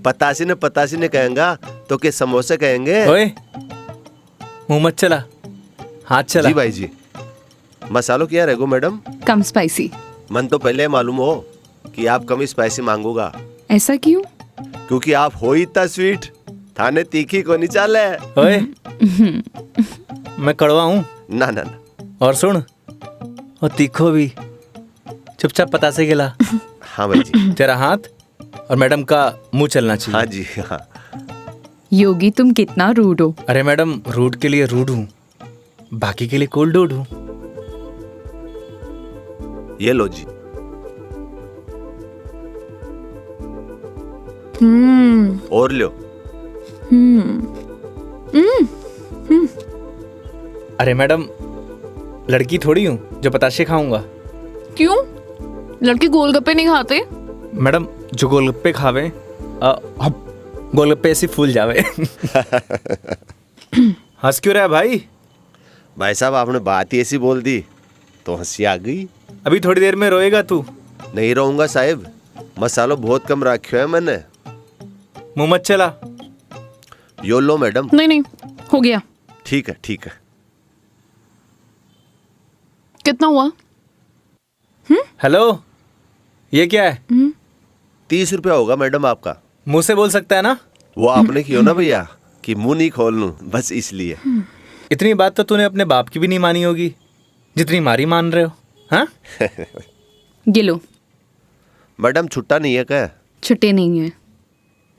पतासी ने कहेंगा तो के समोसे कहेंगे। ओए मुंह मत चला, हाथ चला। जी भाई जी। मसालों क्या रहेगो मैडम? कम स्पाइसी। मन तो पहले मालूम हो कि आप कम स्पाइसी मांगोगा। ऐसा क्यों? क्योंकि आप हो ही इतना स्वीट, थाने तीखी को नहीं चाले। ओए मैं कड़वा हूँ ना ना ना। और सुन, और तीखो भी। चुपचाप पतासे खिला। हाँ भाई जी। तेरा हाथ और मैडम का मुंह चलना चाहिए। हाँ जी हाँ। योगी तुम कितना रूड हो। अरे मैडम, रूड के लिए रूड हूँ, बाकी के लिए कोल्ड डूड हूँ। ये लो जी। और लो। अरे मैडम, लड़की थोड़ी हूँ जो पताशे खाऊंगा। क्यों? लड़के गोलगप्पे नहीं खाते? मैडम जो गोलगप्पे खावे गोलगप्पे ऐसे फूल जावे। हंस क्यों रहा है भाई? भाई साहब आपने बात ही ऐसी बोल दी तो हंसी आ गई। अभी थोड़ी देर में रोएगा तू। नहीं रहूंगा साहब, मसालो बहुत कम रखियो है मैंने। मुंह मत चला। यो लो मैडम। नहीं नहीं, हो गया। ठीक है ठीक है। कितना हुआ? हेलो, ये क्या है? 30 रुपया होगा मैडम आपका। मुंह से बोल सकता है ना? वो आपने क्यों ना भैया कि मुंह नहीं खोल लूं, बस इसलिए। इतनी बात तो तूने अपने बाप की भी नहीं मानी होगी जितनी मारी मान रहे हो। हाँ? ये लो। मैडम छुट्टा नहीं है क्या? छुट्टे नहीं है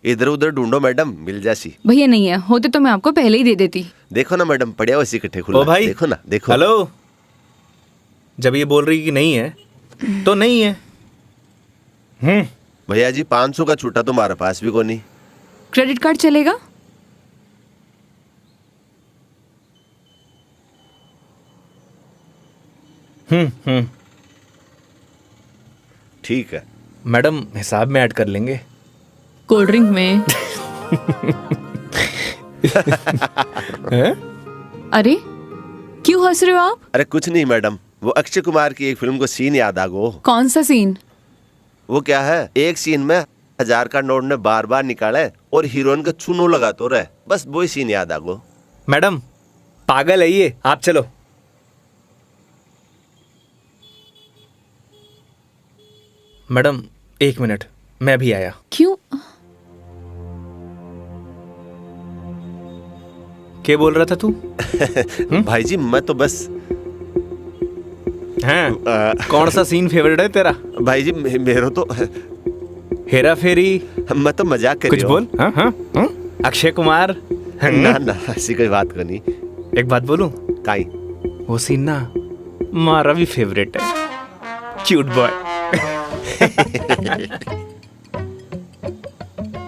इधर उधर ढूंढो मैडम, मिल जासी। भैया, नहीं है। होते तो मैं आपको पहले ही दे देती। देखो ना मैडम, पड़िया वैसे इकट्ठे खुला। ओ भाई, देखो ना, देखो। हेलो, जब ये बोल रही कि नहीं है तो नहीं है। भैया जी 500 का छुट्टा तुम्हारे पास भी को नहीं। क्रेडिट कार्ड चलेगा? ठीक है मैडम, हिसाब में ऐड कर लेंगे। कोल्ड ड्रिंक में। अरे क्यों हंस रहे हो आप? अरे कुछ नहीं मैडम, वो अक्षय कुमार की एक फिल्म को सीन याद आ गो। कौन सा सीन? वो क्या है, एक सीन में 1000 का नोट ने बार बार निकाले और हीरोइन का चूनो लगा तो रहे, बस वही सीन याद आ गो। मैडम पागल है ये, आप चलो। मैडम 1 मिनट, मैं भी आया। क्यों? क्या बोल रहा था तू? भाई जी मैं तो बस हैं? कौन सा सीन फेवरेट है तेरा? भाई जी मेरा तो हेरा फेरी। मैं तो मजाक कर कुछ बोल। हाँ हाँ हाँ? अक्षय कुमार। ना ना ऐसी कोई बात को नहीं। एक बात बोलूं? काई? वो सीन ना हमारा भी फेवरेट है। Cute boy.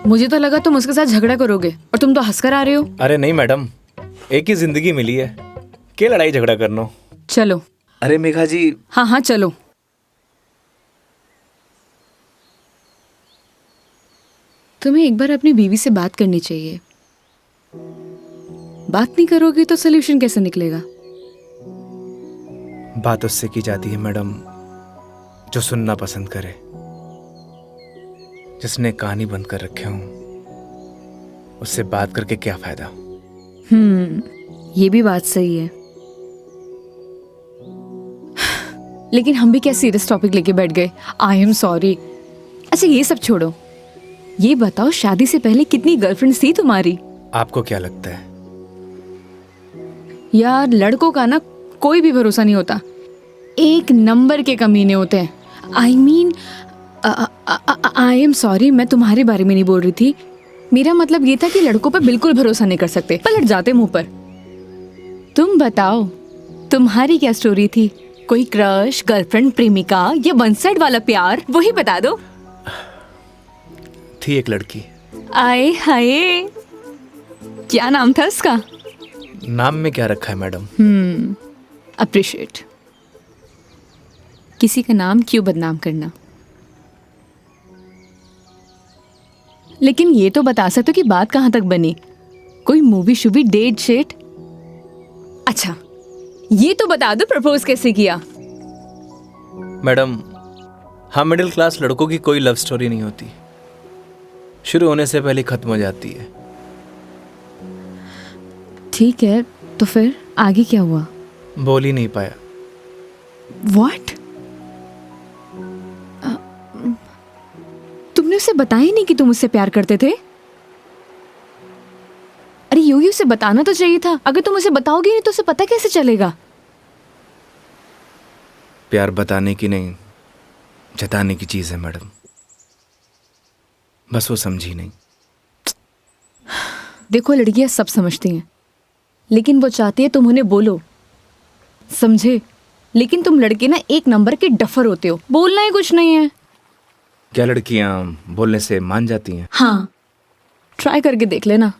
मुझे तो लगा तुम उसके साथ झगड़ा करोगे और तुम तो हंसकर आ रहे हो। अरे नहीं मैडम, एक ही जिंदगी मिली है, क्या लड़ाई झगड़ा करना। चलो। अरे मेघा जी। हाँ हाँ चलो। तुम्हें एक बार अपनी बीवी से बात करनी चाहिए। बात नहीं करोगे तो सोल्यूशन कैसे निकलेगा? बात उससे की जाती है मैडम जो सुनना पसंद करे, जिसने कहानी बंद कर रखे हूं। उससे बात करके क्या फायदा? ये भी बात सही है। लेकिन हम भी क्या सीरियस टॉपिक लेके बैठ गए। आई एम सॉरी। अच्छा ये सब छोड़ो, ये बताओ शादी से पहले कितनी गर्लफ्रेंड्स थी तुम्हारी? आपको क्या लगता है? यार लड़कों का ना कोई भी भरोसा नहीं होता, एक नंबर के कमीने होते हैं। I mean I am sorry, मैं तुम्हारे बारे में नहीं बोल रही थी। मेरा मतलब ये था कि लड़कों पर बिल्कुल भरोसा नहीं कर सकते, पलट जाते मुंह पर। तुम बताओ तुम्हारी क्या स्टोरी थी? कोई क्रश, गर्लफ्रेंड, प्रेमिका या वन साइड वाला प्यार? वही बता दो। थी एक लड़की। आए हाय, क्या नाम था उसका? नाम में क्या रखा है मैडम? अप्रिशिएट। किसी का नाम क्यों बदनाम करना। लेकिन ये तो बता सकते हो कि बात कहाँ तक बनी? कोई मूवी शूवी, डेट शेट? अच्छा ये तो बता दो प्रपोज कैसे किया? मैडम हम मिडिल क्लास लड़कों की कोई लव स्टोरी नहीं होती, शुरू होने से पहले खत्म हो जाती है। ठीक है, तो फिर आगे क्या हुआ? बोल ही नहीं पाया। What? तुमने उसे बताया नहीं कि तुम उससे प्यार करते थे? अरे योगी उसे बताना तो चाहिए था। अगर तुम उसे बताओगे नहीं तो उसे पता कैसे चलेगा? प्यार बताने की नहीं, जताने की चीज है मैडम, बस वो समझी नहीं। देखो लड़कियां सब समझती हैं, लेकिन वो चाहती है तुम उन्हें बोलो, समझे? लेकिन तुम लड़के ना एक नंबर के डफर होते हो, बोलना ही कुछ नहीं है। क्या लड़कियां बोलने से मान जाती हैं? हाँ, ट्राई करके देख लेना।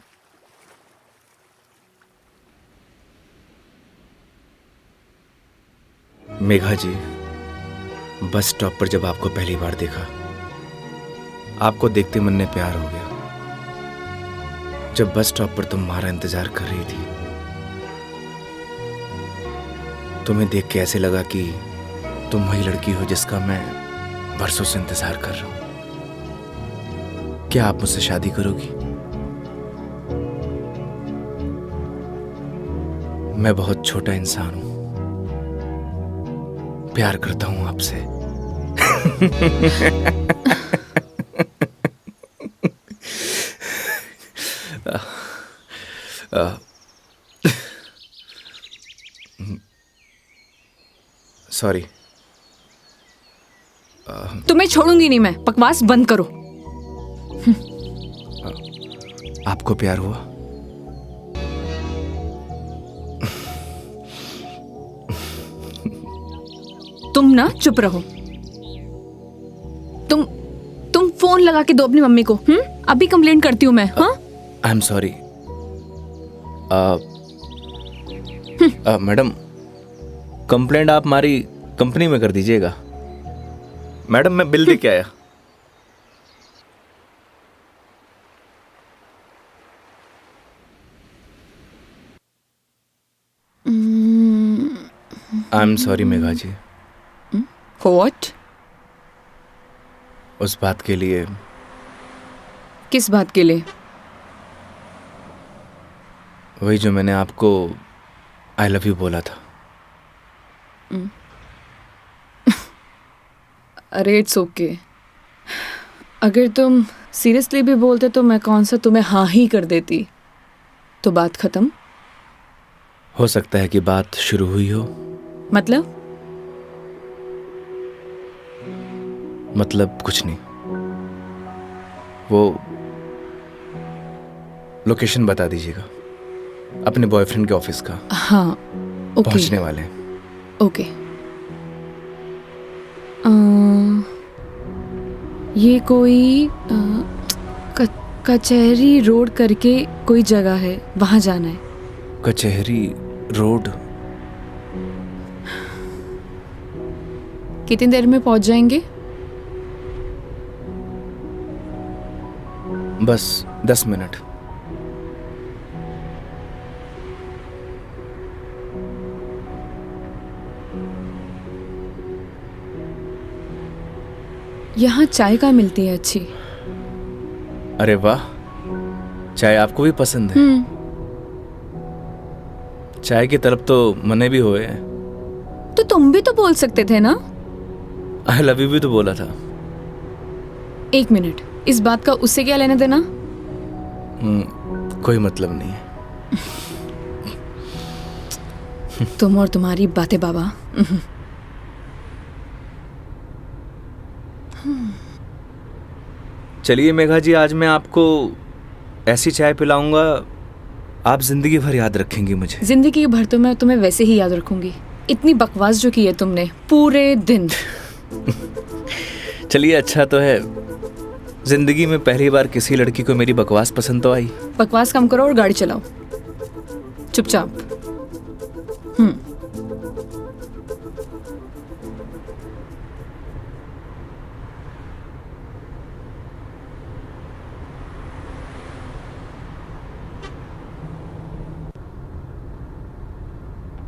मेघा जी, बस स्टॉप पर जब आपको पहली बार देखा आपको देखते मन में प्यार हो गया। जब बस स्टॉप पर तुम्हारा इंतजार कर रही थी, तुम्हें देख के ऐसे लगा कि तुम वही लड़की हो जिसका मैं बरसों से इंतजार कर रहा हूं। क्या आप मुझसे शादी करोगी? मैं बहुत छोटा इंसान हूं, प्यार करता हूं आपसे। सॉरी। तुम्हें छोड़ूंगी नहीं मैं, बकवास बंद करो। आपको प्यार हुआ? तुम ना चुप रहो। तुम फोन लगा के दो अपनी मम्मी को। अभी कंप्लेंट करती हूँ मैं। हाँ, आई एम सॉरी। मैडम, कंप्लेंट आप हमारी कंपनी में कर दीजिएगा। मैडम, मैं बिल दे के आया। I am sorry Megha ji. What? उस बात के लिए। किस बात के लिए? वही जो मैंने आपको आई लव यू बोला था। अरे इट्स ओके। अगर तुम सीरियसली भी बोलते तो मैं कौन सा तुम्हें हाँ ही कर देती, तो बात खत्म। हो सकता है कि बात शुरू हुई हो। मतलब कुछ नहीं। वो लोकेशन बता दीजिएगा अपने बॉयफ्रेंड के ऑफिस का। हाँ ओके। पहुंचने वाले हैं। ओके। ये कोई कचहरी रोड करके कोई जगह है, वहां जाना है। कचहरी रोड? कितनी देर में पहुंच जाएंगे? बस 10 मिनट। यहाँ चाय का मिलती है अच्छी। अरे वाह, चाय आपको भी पसंद है? चाय की तरफ तो मने भी हुए हैं। तो तुम भी तो बोल सकते थे ना। आई लव यू भी तो बोला था। एक मिनट, इस बात का उससे क्या लेना देना? कोई मतलब नहीं है। तुम और तुम्हारी बातें बाबा। चलिए मेघा जी, आज मैं आपको ऐसी चाय पिलाऊंगा, आप जिंदगी भर याद रखेंगी मुझे। जिंदगी भर तो मैं तुम्हें वैसे ही याद रखूंगी। इतनी बकवास जो की है तुमने पूरे दिन। चलिए, अच्छा तो है, जिंदगी में पहली बार किसी लड़की को मेरी बकवास पसंद तो आई। बकवास कम करो और गाड़ी चलाओ चुपचाप।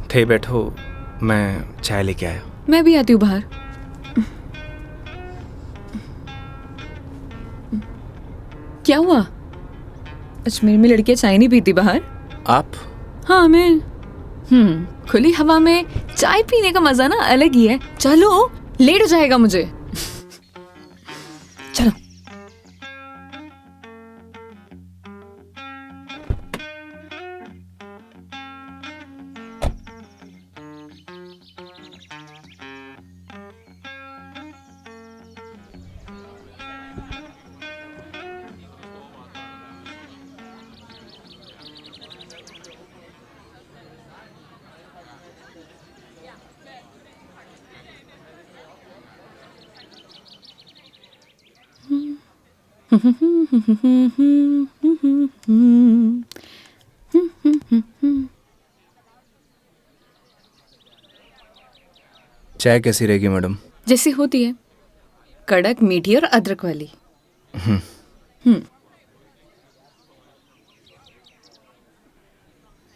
थे बैठो, मैं चाय लेके आया। मैं भी आती हूँ बाहर। क्या हुआ? अजमेर में लड़कियां चाय नहीं पीती बाहर? आप? हाँ मैं। खुली हवा में चाय पीने का मजा ना अलग ही है। चलो, लेट हो जाएगा मुझे। चलो। चाय कैसी रहेगी मैडम? जैसी होती है, कड़क, मीठी और अदरक वाली।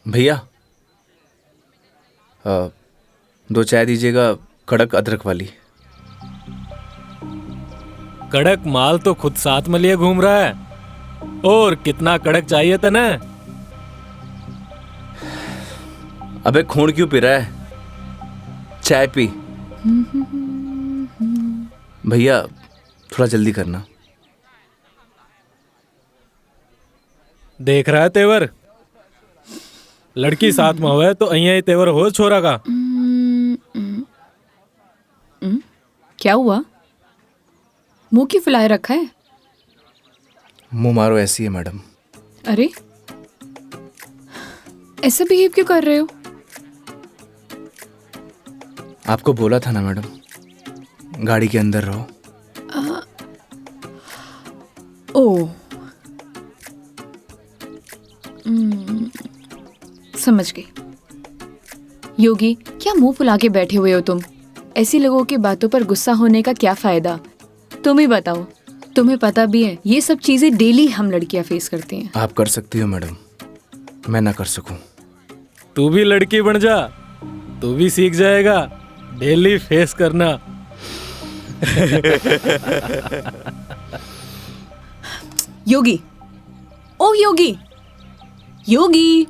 भैया 2 चाय दीजिएगा, कड़क अदरक वाली। कड़क माल तो खुद साथ में लिए घूम रहा है। और कितना कड़क चाहिए तने? अबे खून क्यों पी रहा है? चाय पी। भैया थोड़ा जल्दी करना। देख रहा है तेवर? लड़की साथ में हुए तो अहिया ही तेवर हो छोरा का। क्या हुआ? मुंह क्यों फुलाए रखा है? मुंह मारो ऐसी है मैडम। अरे ऐसा बिहेव क्यों कर रहे हो? आपको बोला था ना मैडम, गाड़ी के अंदर रहो। ओ समझ गई। योगी, क्या मुंह फुला के बैठे हुए हो तुम? ऐसी लोगों की बातों पर गुस्सा होने का क्या फायदा? तुम ही बताओ। तुम्हें पता भी है ये सब चीजें डेली हम लड़कियां फेस करती हैं। आप कर सकती हो मैडम, मैं ना कर सकूं। तू भी लड़की बन जा, तू भी सीख जाएगा डेली फेस करना। योगी, ओ योगी, योगी,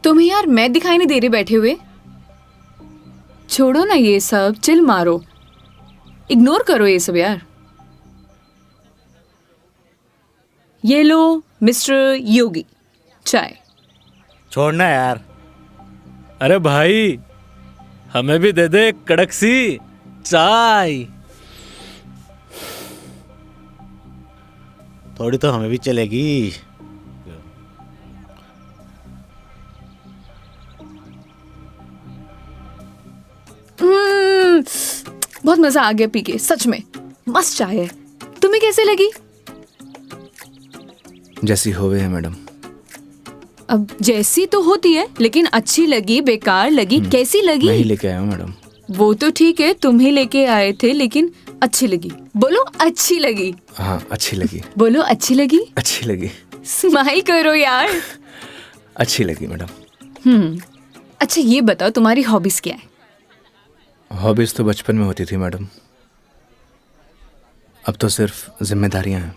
तुम्हें यार मैं दिखाई नहीं दे रही बैठे हुए? छोड़ो ना ये सब, चिल मारो, इग्नोर करो ये सब यार। ये लो मिस्टर योगी, चाय। छोड़ना यार। अरे भाई, हमें भी दे दे कड़क सी चाय। थोड़ी तो हमें भी चलेगी। बहुत मजा आ गया पी के, सच में मस्त चाय है। तुम्हें कैसे लगी? जैसी होवे है मैडम। अब जैसी तो होती है, लेकिन अच्छी लगी, बेकार लगी, कैसी लगी? मैं ही लेके आया हूँ मैडम। वो तो ठीक है, तुम ही लेके आए थे, लेकिन अच्छी लगी। बोलो अच्छी लगी। हाँ अच्छी लगी। बोलो अच्छी लगी। अच्छी लगी। स्माइल करो यार। अच्छी लगी मैडम। अच्छा ये बताओ तुम्हारी हॉबीज क्या है? हॉबीज तो बचपन में होती थी मैडम, अब तो सिर्फ जिम्मेदारियां हैं।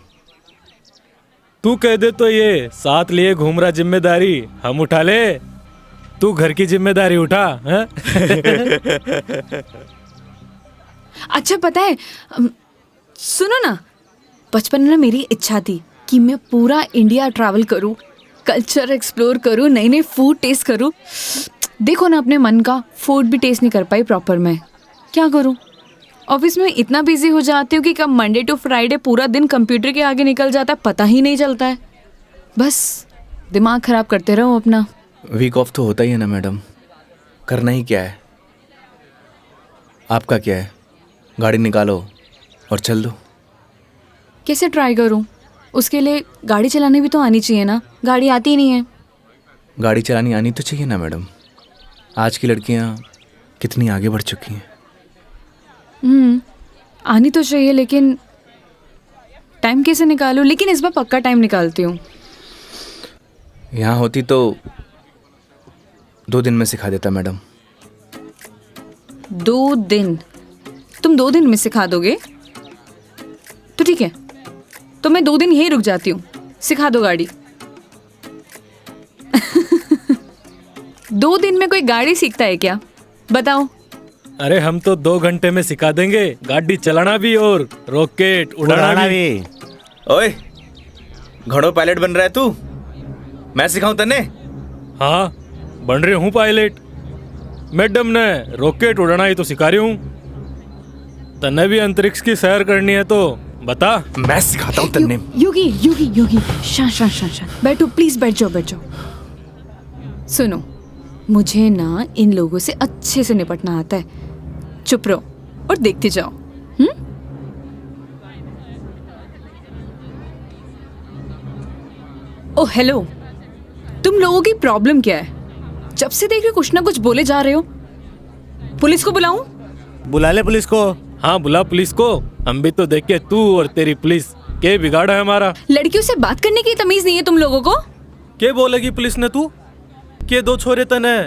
तू कह दे तो ये साथ लिए घूम रहा जिम्मेदारी हम उठा ले। तू घर की जिम्मेदारी उठा है? अच्छा पता है, सुनो ना, बचपन में ना मेरी इच्छा थी कि मैं पूरा इंडिया ट्रैवल करूं, कल्चर एक्सप्लोर करूं, नई नई फूड टेस्ट करूं। देखो ना, अपने मन का फूड भी टेस्ट नहीं कर पाई प्रॉपर। मैं क्या करूं? ऑफिस में इतना बिजी हो जाती हूँ कि कब मंडे टू फ्राइडे पूरा दिन कंप्यूटर के आगे निकल जाता है, पता ही नहीं चलता है। बस दिमाग खराब करते रहो अपना। वीक ऑफ तो होता ही है ना मैडम, करना ही क्या है। आपका क्या है, गाड़ी निकालो और चल दो। कैसे ट्राई करूं? उसके लिए गाड़ी चलानी भी तो आनी चाहिए ना, गाड़ी आती ही नहीं है। गाड़ी चलानी आनी तो चाहिए ना मैडम, आज की लड़कियां कितनी आगे बढ़ चुकी हैं। आनी तो चाहिए, लेकिन टाइम कैसे निकालूं? लेकिन इस बार पक्का टाइम निकालती हूँ। यहाँ होती तो 2 दिन में सिखा देता मैडम। 2 दिन? तुम 2 दिन में सिखा दोगे? तो ठीक है, तो मैं 2 दिन यहीं रुक जाती हूँ, सिखा दो गाड़ी। 2 दिन में कोई गाड़ी सीखता है क्या? बताओ। अरे हम तो 2 घंटे में सिखा देंगे, गाड़ी चलाना भी और रॉकेट उड़ाना भी। ओए, घोड़ो पायलट बन रहा है तू? मैं सिखाऊं तन्ने? हाँ बन रही हूँ पायलट। मैडम ने रॉकेट उड़ाना ही तो सिखा रही हूँ। तन्ने भी अंतरिक्ष की सैर करनी है तो बता। मैं सिखाता हूँ तन्ने। योगी योगी योगी, शांत शांत शांत शांत बैठो प्लीज, बैठ जाओ बैठ जाओ। सुनो, मुझे ना इन लोगों से अच्छे से निपटना आता है। चुप रहो और देखते जाओ। ओ हेलो, तुम लोगों की प्रॉब्लम क्या है? जब से देख रहे कुछ ना कुछ बोले जा रहे हो। पुलिस को बुलाऊं? बुला ले पुलिस को। हाँ बुला पुलिस को, हम भी तो देखे तू और तेरी पुलिस के बिगाड़ा है हमारा? लड़कियों से बात करने की तमीज नहीं है तुम लोगों को? के बोलेगी पुलिस ने तू? के दो छोरे तने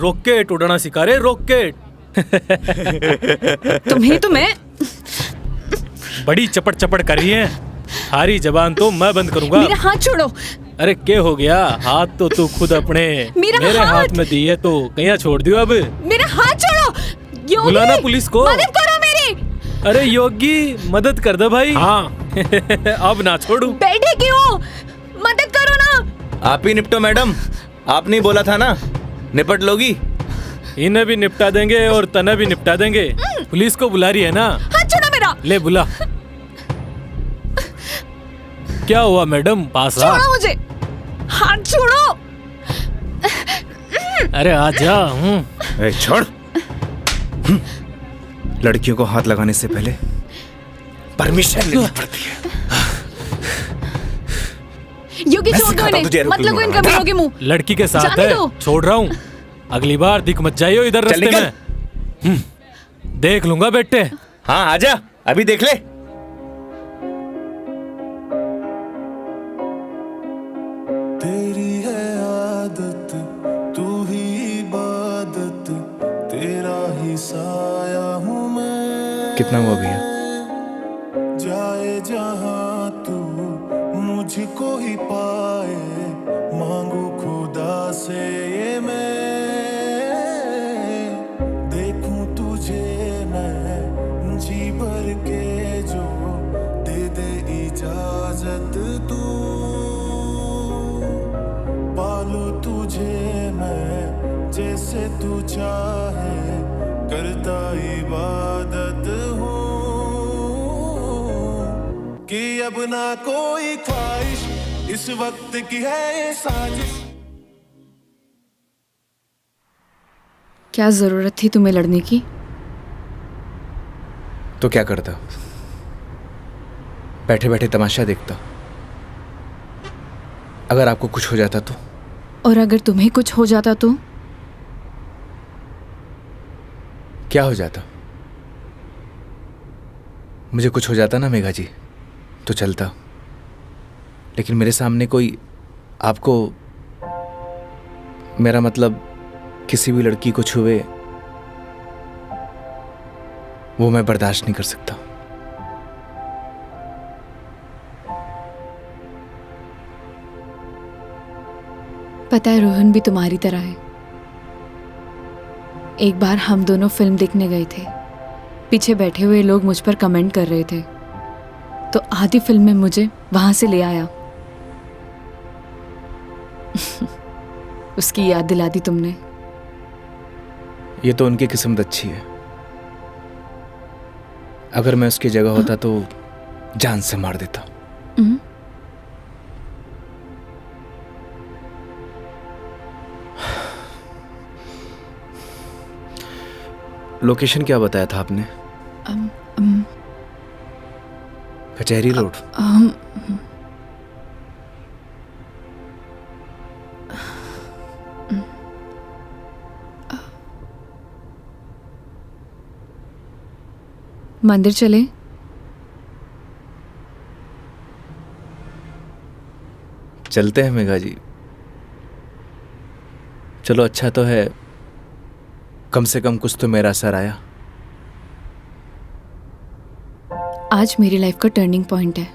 रॉकेट उड़ाना सिखा रहे, रॉकेट। तुम्हें तो मैं बड़ी चपड़ चपड़ कर रही है। हारी जबान तो मैं बंद करूंगा। मेरा हाथ छोड़ो। अरे क्या हो गया? हाथ तो तू खुद अपने मेरे हाथ में दी है तो कहीं छोड़ दियो अब। मेरा हाथ छोड़ो। योगी, बुलाना पुलिस को। मदद करो मेरी। अरे योगी मदद कर दे भाई। हाँ अब ना छोड़ू। बैठे क्यों? मदद करो ना। आप ही निपटो मैडम, आपने बोला था ना निपट लोगी। इन्हें भी निपटा देंगे और तने भी निपटा देंगे। पुलिस को बुला रही है ना? हाथ छोड़ो मेरा। ले बुला। क्या हुआ मैडम? पास आ। छोड़ो मुझे, हाथ छोड़ो। अरे आ जा। ए, छोड़। लड़कियों को हाथ लगाने से पहले परमिशन लेनी पड़ती है। योगी छोड़ दो इन्हें, मत लगो इन कमीनों के मुंह। लड़की के साथ जाने है, दो। छोड़ रहा हूँ। अगली बार दिख मत जाइयो इधर चल रास्ते निकल। में। देख लूंगा बेटे। हाँ आजा, अभी देख ले। तेरी है आदत, तू ही इबादत, तेरा ही साया हूँ मैं। कितना हुआ भैया? जाए जहाँ तू मुझको ही पाए, मांगू खुदा से ये मैं। देखूं तुझे मैं जी भर के, जो दे दे इजाजत तू। पालू तुझे मैं जैसे तू चाहे, करता इबादत हूँ कि अब ना कोई ख्वाहिश, इस वक्त की है ये साजिश। क्या जरूरत थी तुम्हें लड़ने की? तो क्या करता? बैठे बैठे तमाशा देखता। अगर आपको कुछ हो जाता तो? और अगर तुम्हें कुछ हो जाता तो? क्या हो जाता? मुझे कुछ हो जाता ना मेघा जी तो चलता, लेकिन मेरे सामने कोई आपको, मेरा मतलब किसी भी लड़की को छुए, वो मैं बर्दाश्त नहीं कर सकता। पता है रोहन भी तुम्हारी तरह है। एक बार हम दोनों फिल्म देखने गए थे। पीछे बैठे हुए लोग मुझ पर कमेंट कर रहे थे, तो आधी फिल्म में मुझे वहां से ले आया। उसकी याद दिला दी तुमने। ये तो उनकी किस्मत अच्छी है। अगर मैं उसकी जगह होता तो जान से मार देता। लोकेशन क्या बताया था आपने? कचहरी रोड। मंदिर चले? चलते हैं मेघा जी। चलो अच्छा तो है, कम से कम कुछ तो मेरा असर आया। आज मेरी लाइफ का टर्निंग पॉइंट है।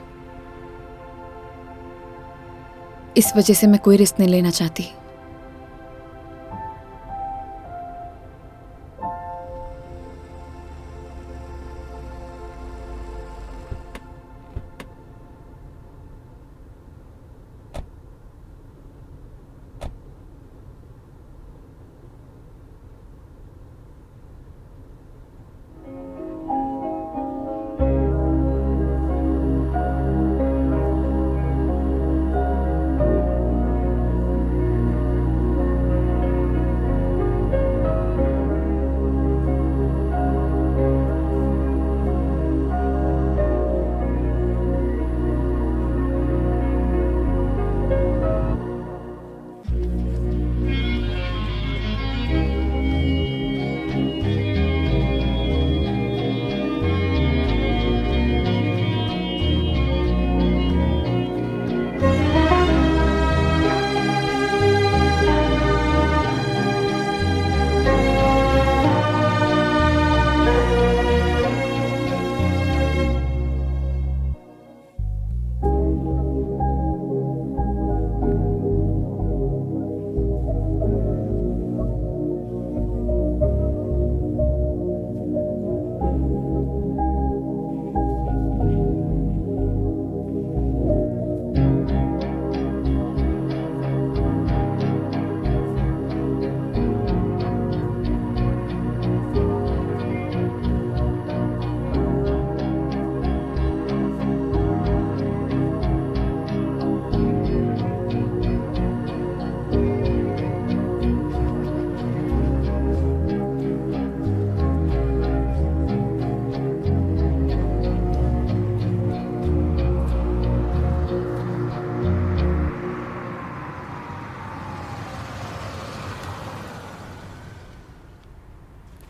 इस वजह से मैं कोई रिस्क नहीं लेना चाहती।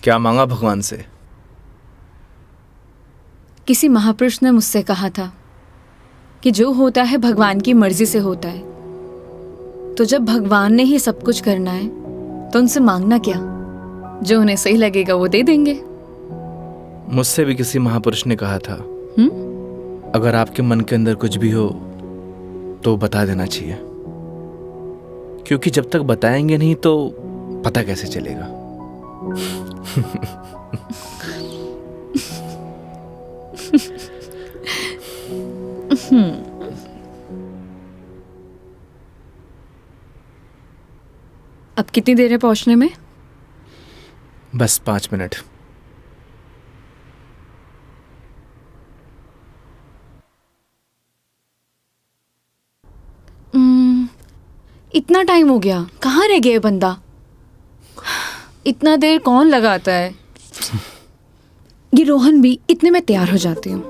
क्या मांगा भगवान से? किसी महापुरुष ने मुझसे कहा था कि जो होता है भगवान की मर्जी से होता है, तो जब भगवान ने ही सब कुछ करना है तो उनसे मांगना क्या, जो उन्हें सही लगेगा वो दे देंगे। मुझसे भी किसी महापुरुष ने कहा था, अगर आपके मन के अंदर कुछ भी हो तो बता देना चाहिए, क्योंकि जब तक बताएंगे नहीं तो पता कैसे चलेगा। अब कितनी देर है पहुंचने में? बस 5 मिनट। इतना टाइम हो गया, कहाँ रह गया ये बंदा? इतना देर कौन लगाता है? ये रोहन भी, इतने में तैयार हो जाती हूँ।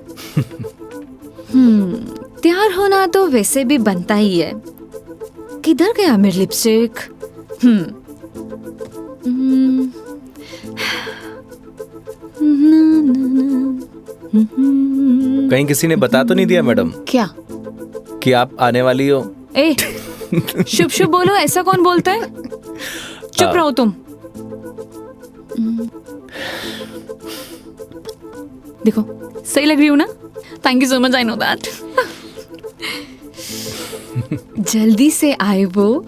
तैयार होना तो वैसे भी बनता ही है। किधर गया मेरी लिपस्टिक? कहीं किसी ने बता तो नहीं दिया मैडम क्या? कि आप आने वाली हो? ए, शुभ शुभ बोलो, ऐसा कौन बोलता है? चुप रहो तुम। देखो सही लग रही हूँ ना? Thank you so much, I know that. जल्दी से आए वो।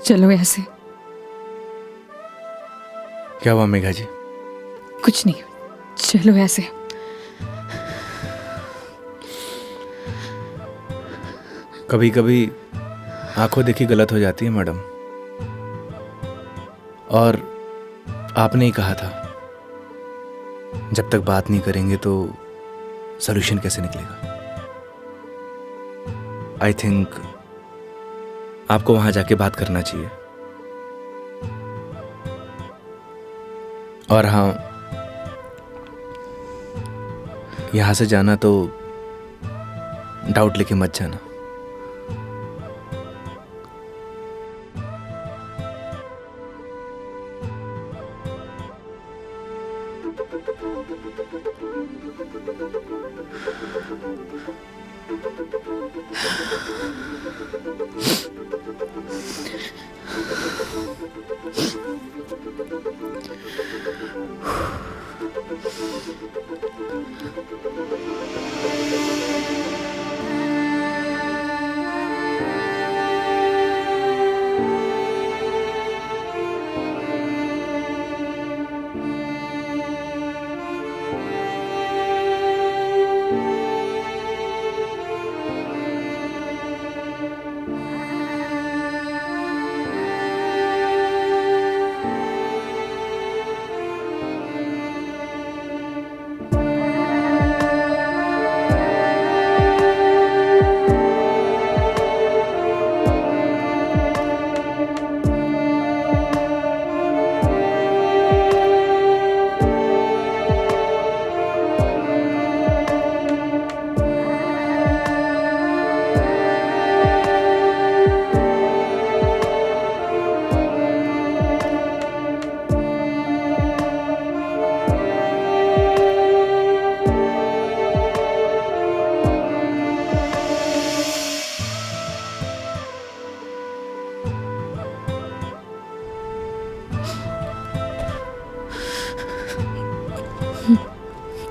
चलो ऐसे। क्या हुआ मेघा जी? कुछ नहीं, चलो ऐसे। कभी कभी आंखों देखी गलत हो जाती है मैडम, और आपने ही कहा था जब तक बात नहीं करेंगे तो सॉल्यूशन कैसे निकलेगा। आई थिंक आपको वहां जाके बात करना चाहिए। और हाँ, यहां से जाना तो डाउट लेके मत जाना।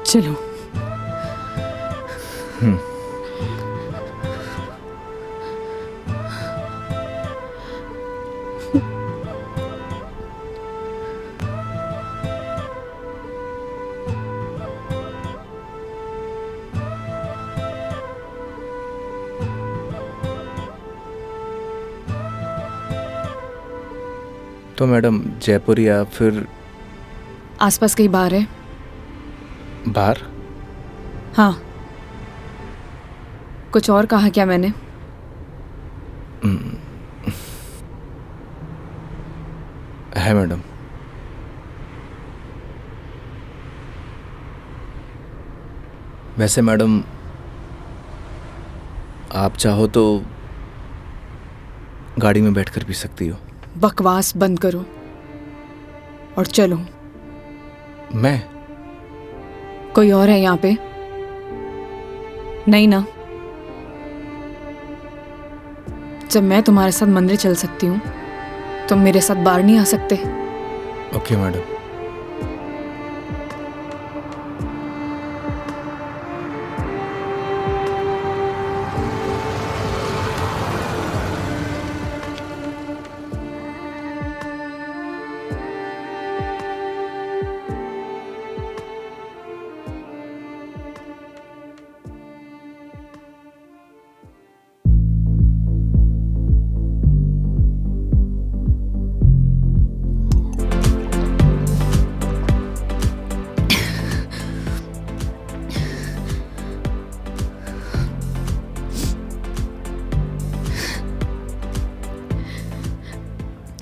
चलो। तो मैडम जयपुर या फिर आसपास कहीं बार है? बाहर? हाँ। कुछ और कहा क्या मैंने? है मैडम। वैसे मैडम आप चाहो तो गाड़ी में बैठकर पी सकती हो। बकवास बंद करो और चलो। मैं? कोई और है यहाँ पे? नहीं ना? जब मैं तुम्हारे साथ मंदिर चल सकती हूँ, तुम मेरे साथ बाहर नहीं आ सकते? Okay madam.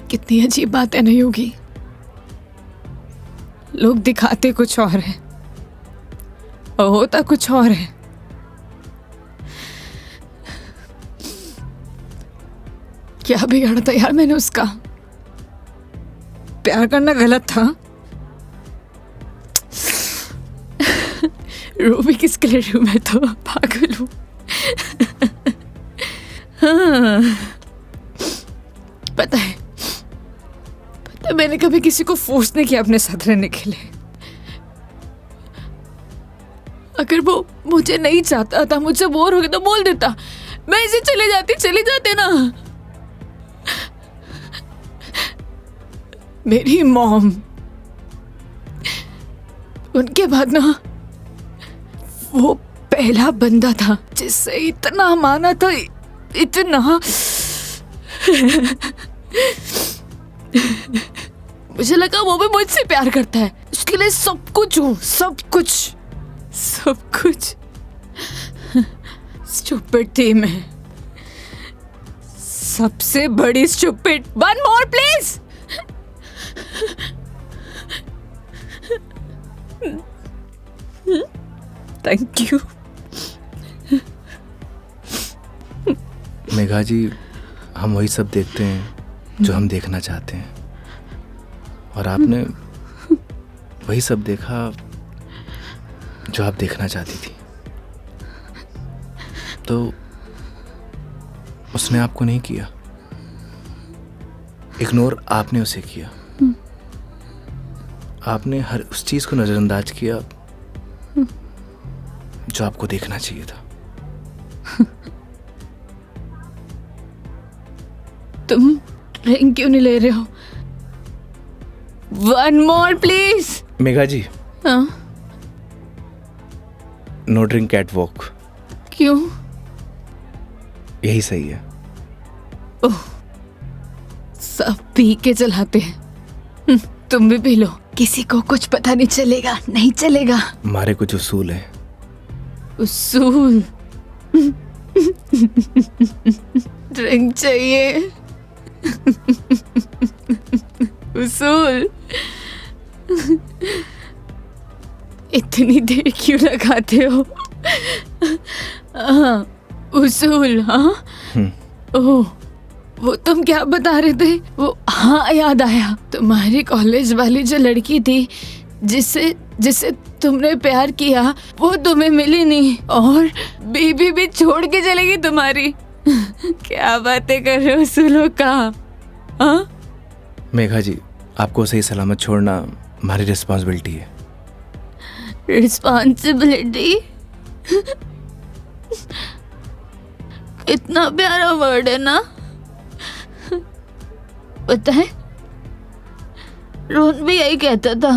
कितनी अजीब बात है ना योगी। लोग दिखाते कुछ और है और होता कुछ और है। क्या बिगाड़ा था यार मैंने उसका? प्यार करना गलत था? रो भी किसके लिए रू? मैं तो पागल हूं। हाँ, पता है मैंने कभी किसी को फोर्स नहीं किया अपने साथ रहने के लिए। अगर वो मुझे नहीं चाहता था, मुझे बोर हो गया तो बोल देता, मैं इसे चले जाते ना। मेरी मॉम, उनके बाद ना वो पहला बंदा था जिससे इतना माना था, इतना। मुझे लगा वो भी मुझसे प्यार करता है, उसके लिए सब कुछ हूँ, सब कुछ। स्टूपिड थी मैं, सबसे बड़ी stupid. One more please. Thank you. Megha ji, हम वही सब देखते हैं जो हम देखना चाहते हैं, और आपने वही सब देखा जो आप देखना चाहती थी। तो उसने आपको नहीं किया, इग्नोर आपने उसे किया। आपने हर उस चीज को नजरअंदाज किया जो आपको देखना चाहिए था। तुम ड्रिंक क्यों नहीं ले रहे हो? One more please. Megha ji, हाँ? No drink at walk. क्यों? यही सही है। ओह, सब पी के चलाते हैं। तुम भी पी लो, किसी को कुछ पता नहीं चलेगा। नहीं चलेगा। हमारे कुछ उसूल हैं। उसूल? ड्रिंक चाहिए? उसूल? इतनी देर क्यों लगाते हो? हाँ, उसूल। हाँ, ओह, वो तुम क्या बता रहे थे? वो, हाँ याद आया, तुम्हारी कॉलेज वाली जो लड़की थी जिससे तुमने प्यार किया, वो तुम्हें मिली नहीं और बीबी भी छोड़ के चलेगी तुम्हारी। क्या बातें कर रहे हो उसूलों का? हाँ? मेघा जी, आपको सही सलामत छोड़ना हमारी रिस्पॉन्सिबिलिटी है। रिस्पॉन्सिबिलिटी? कितना प्यारा वर्ड है ना? पता है, रोहन भी यही कहता था,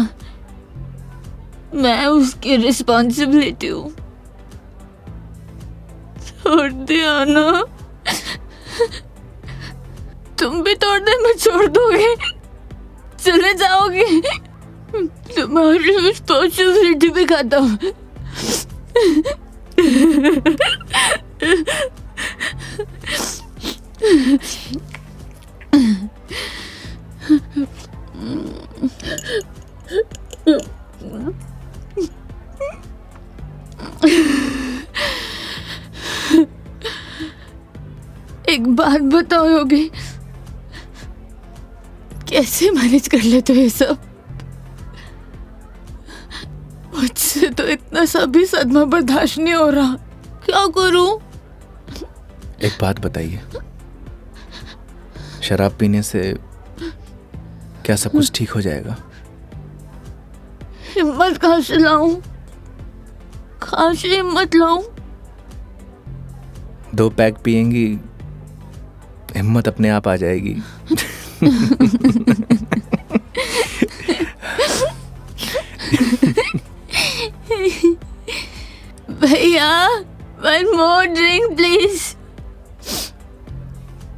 मैं उसकी रिस्पॉन्सिबिलिटी हूँ। छोड़ दिया ना? तुम भी तोड़ दे, मैं छोड़ दोगे? चले जाओगे? तुम्हारी रिस्पॉन्सिबिलिटी भी खत्म। एक बात बताओ योगी, कैसे मैनेज कर लेते हो ये सब? मुझसे तो इतना सा भी सदमा बर्दाश्त नहीं हो रहा, क्या करूं? एक बात बताइए, शराब पीने से क्या सब कुछ ठीक हो जाएगा? हिम्मत कहाँ से लाऊं? कहाँ से हिम्मत लाऊं? 2 पैक पिएंगी, हिम्मत अपने आप आ जाएगी। भैया, 1 more drink प्लीज।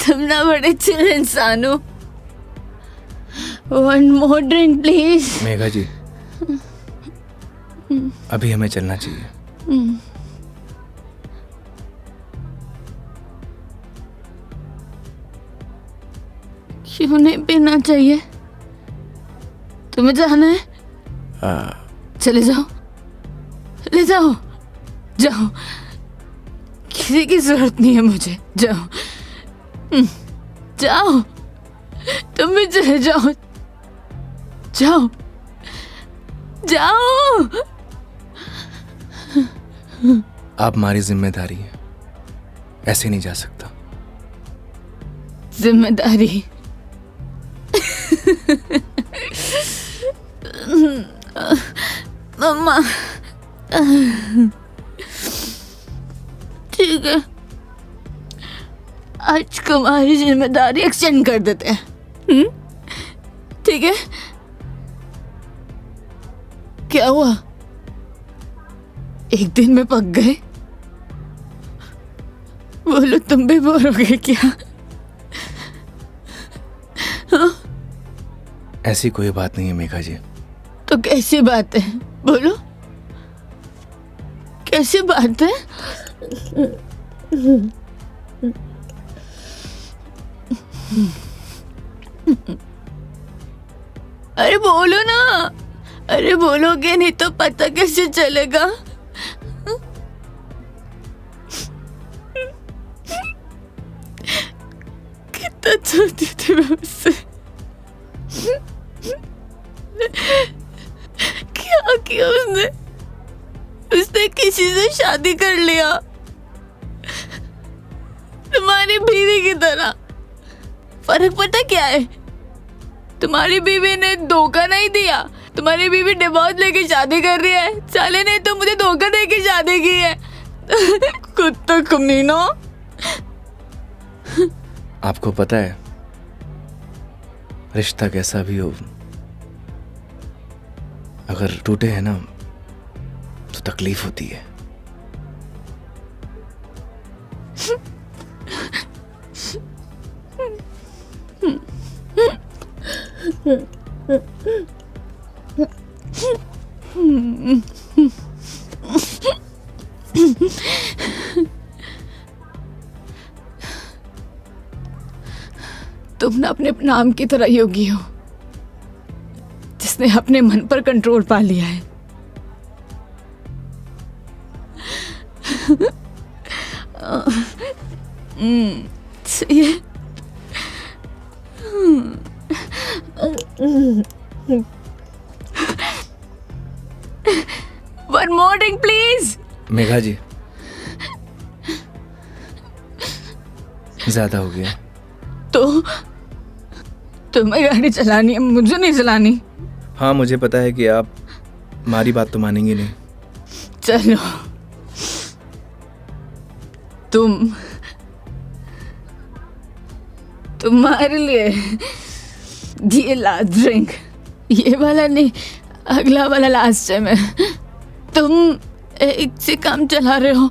तुम ना बड़े चिल इंसान हो। 1 more drink प्लीज। मेघा जी, अभी हमें चलना चाहिए। क्यों नहीं पीना चाहिए? तुम्हें जाना है? चले जाओ, ले जाओ, जाओ, किसी की जरूरत नहीं है मुझे। जाओ, जाओ, तुम भी चले जाओ, जाओ, जाओ। आप हमारी जिम्मेदारी है, ऐसे नहीं जा सकता। जिम्मेदारी? मम्मा, ठीक है, आज तुम्हारी जिम्मेदारी एक्सटेंड कर देते हैं। ठीक है? क्या हुआ? एक दिन में पक गए? बोलो, तुम भी बोर हो गए क्या? हाँ? ऐसी कोई बात नहीं है मेघा जी। तो कैसी बात है? बोलो, कैसी बात है? अरे बोलो ना, अरे बोलोगे नहीं तो पता कैसे चलेगा? कितना चाहती थी मैं उससे, क्या किया उसने? उसने किसी से शादी कर लिया, तुम्हारी बीवी की तरह। फर्क पता क्या है? तुम्हारी बीवी ने धोखा नहीं दिया, तुम्हारी बीवी डिवोर्स लेके शादी कर रही है। साले ने तो मुझे धोखा देके शादी की है। कुत्ता कमीना। आपको पता है, रिश्ता कैसा भी हो, अगर टूटे है ना तो तकलीफ होती है। तुम ना अपने नाम की तरह योगी हो, जिसने अपने मन पर कंट्रोल पा लिया है। सही है। One more drink, please. Megha जी, ज्यादा हो गया। तो तुम्हें गाड़ी चलानी है, मुझे नहीं चलानी। हाँ, मुझे पता है कि आप हमारी बात तो मानेंगी नहीं। चलो, तुम्हारे लिए ये लास्ट ड्रिंक, ये वाला नहीं, अगला वाला लास्ट है। मैं तुम एक से काम चला रहे हो,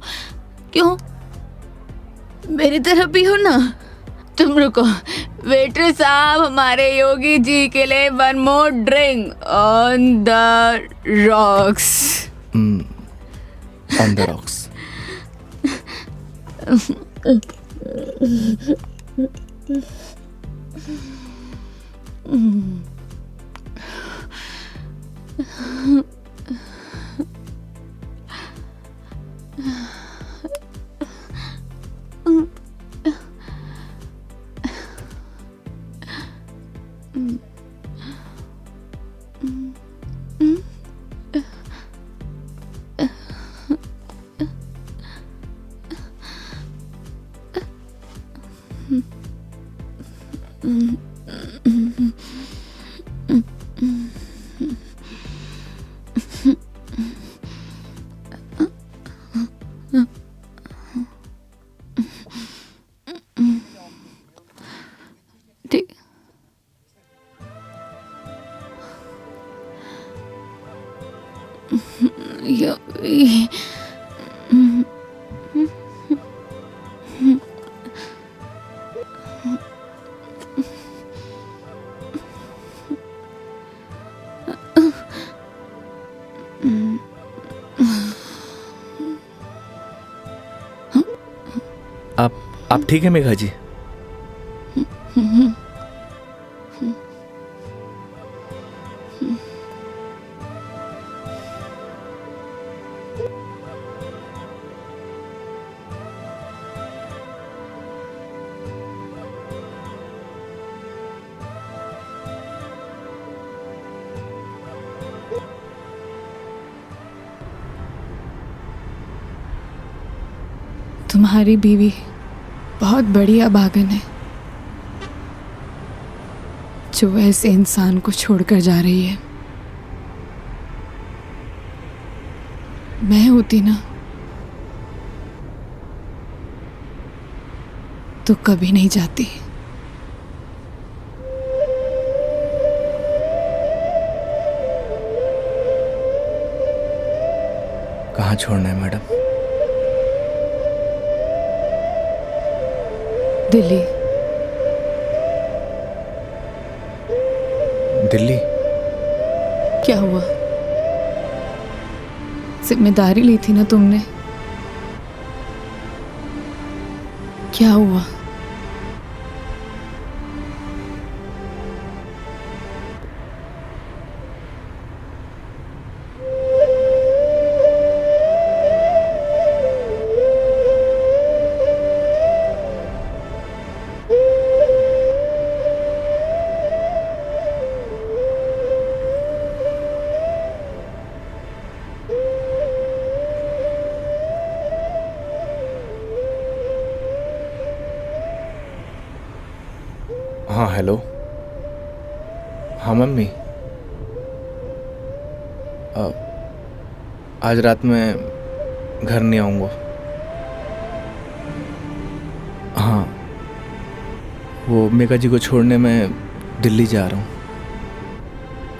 क्यों? मेरी तरह भी हो ना, तुम रुको वेटर साहब, हमारे योगी जी के लिए 1 more drink on the rocks. On the rocks. ठीक। आप ठीक है मेघा जी? तुम्हारी बीवी बहुत बढ़िया भागन है जो ऐसे इंसान को छोड़कर जा रही है। मैं होती ना तो कभी नहीं जाती। कहाँ छोड़ना है मैडम? दिल्ली। दिल्ली? क्या हुआ? जिम्मेदारी ली थी ना तुमने, क्या हुआ? हाँ हेलो। हाँ मम्मी, आज रात में घर नहीं आऊँगा। हाँ, वो मेघा जी को छोड़ने मैं दिल्ली जा रहा हूँ।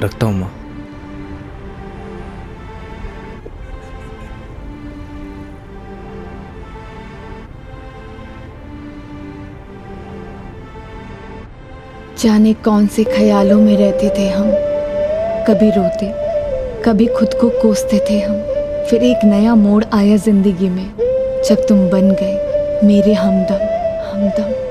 रखता हूँ माँ। जाने कौन से ख्यालों में रहते थे हम, कभी रोते कभी खुद को कोसते थे हम। फिर एक नया मोड़ आया जिंदगी में जब तुम बन गए मेरे हमदम।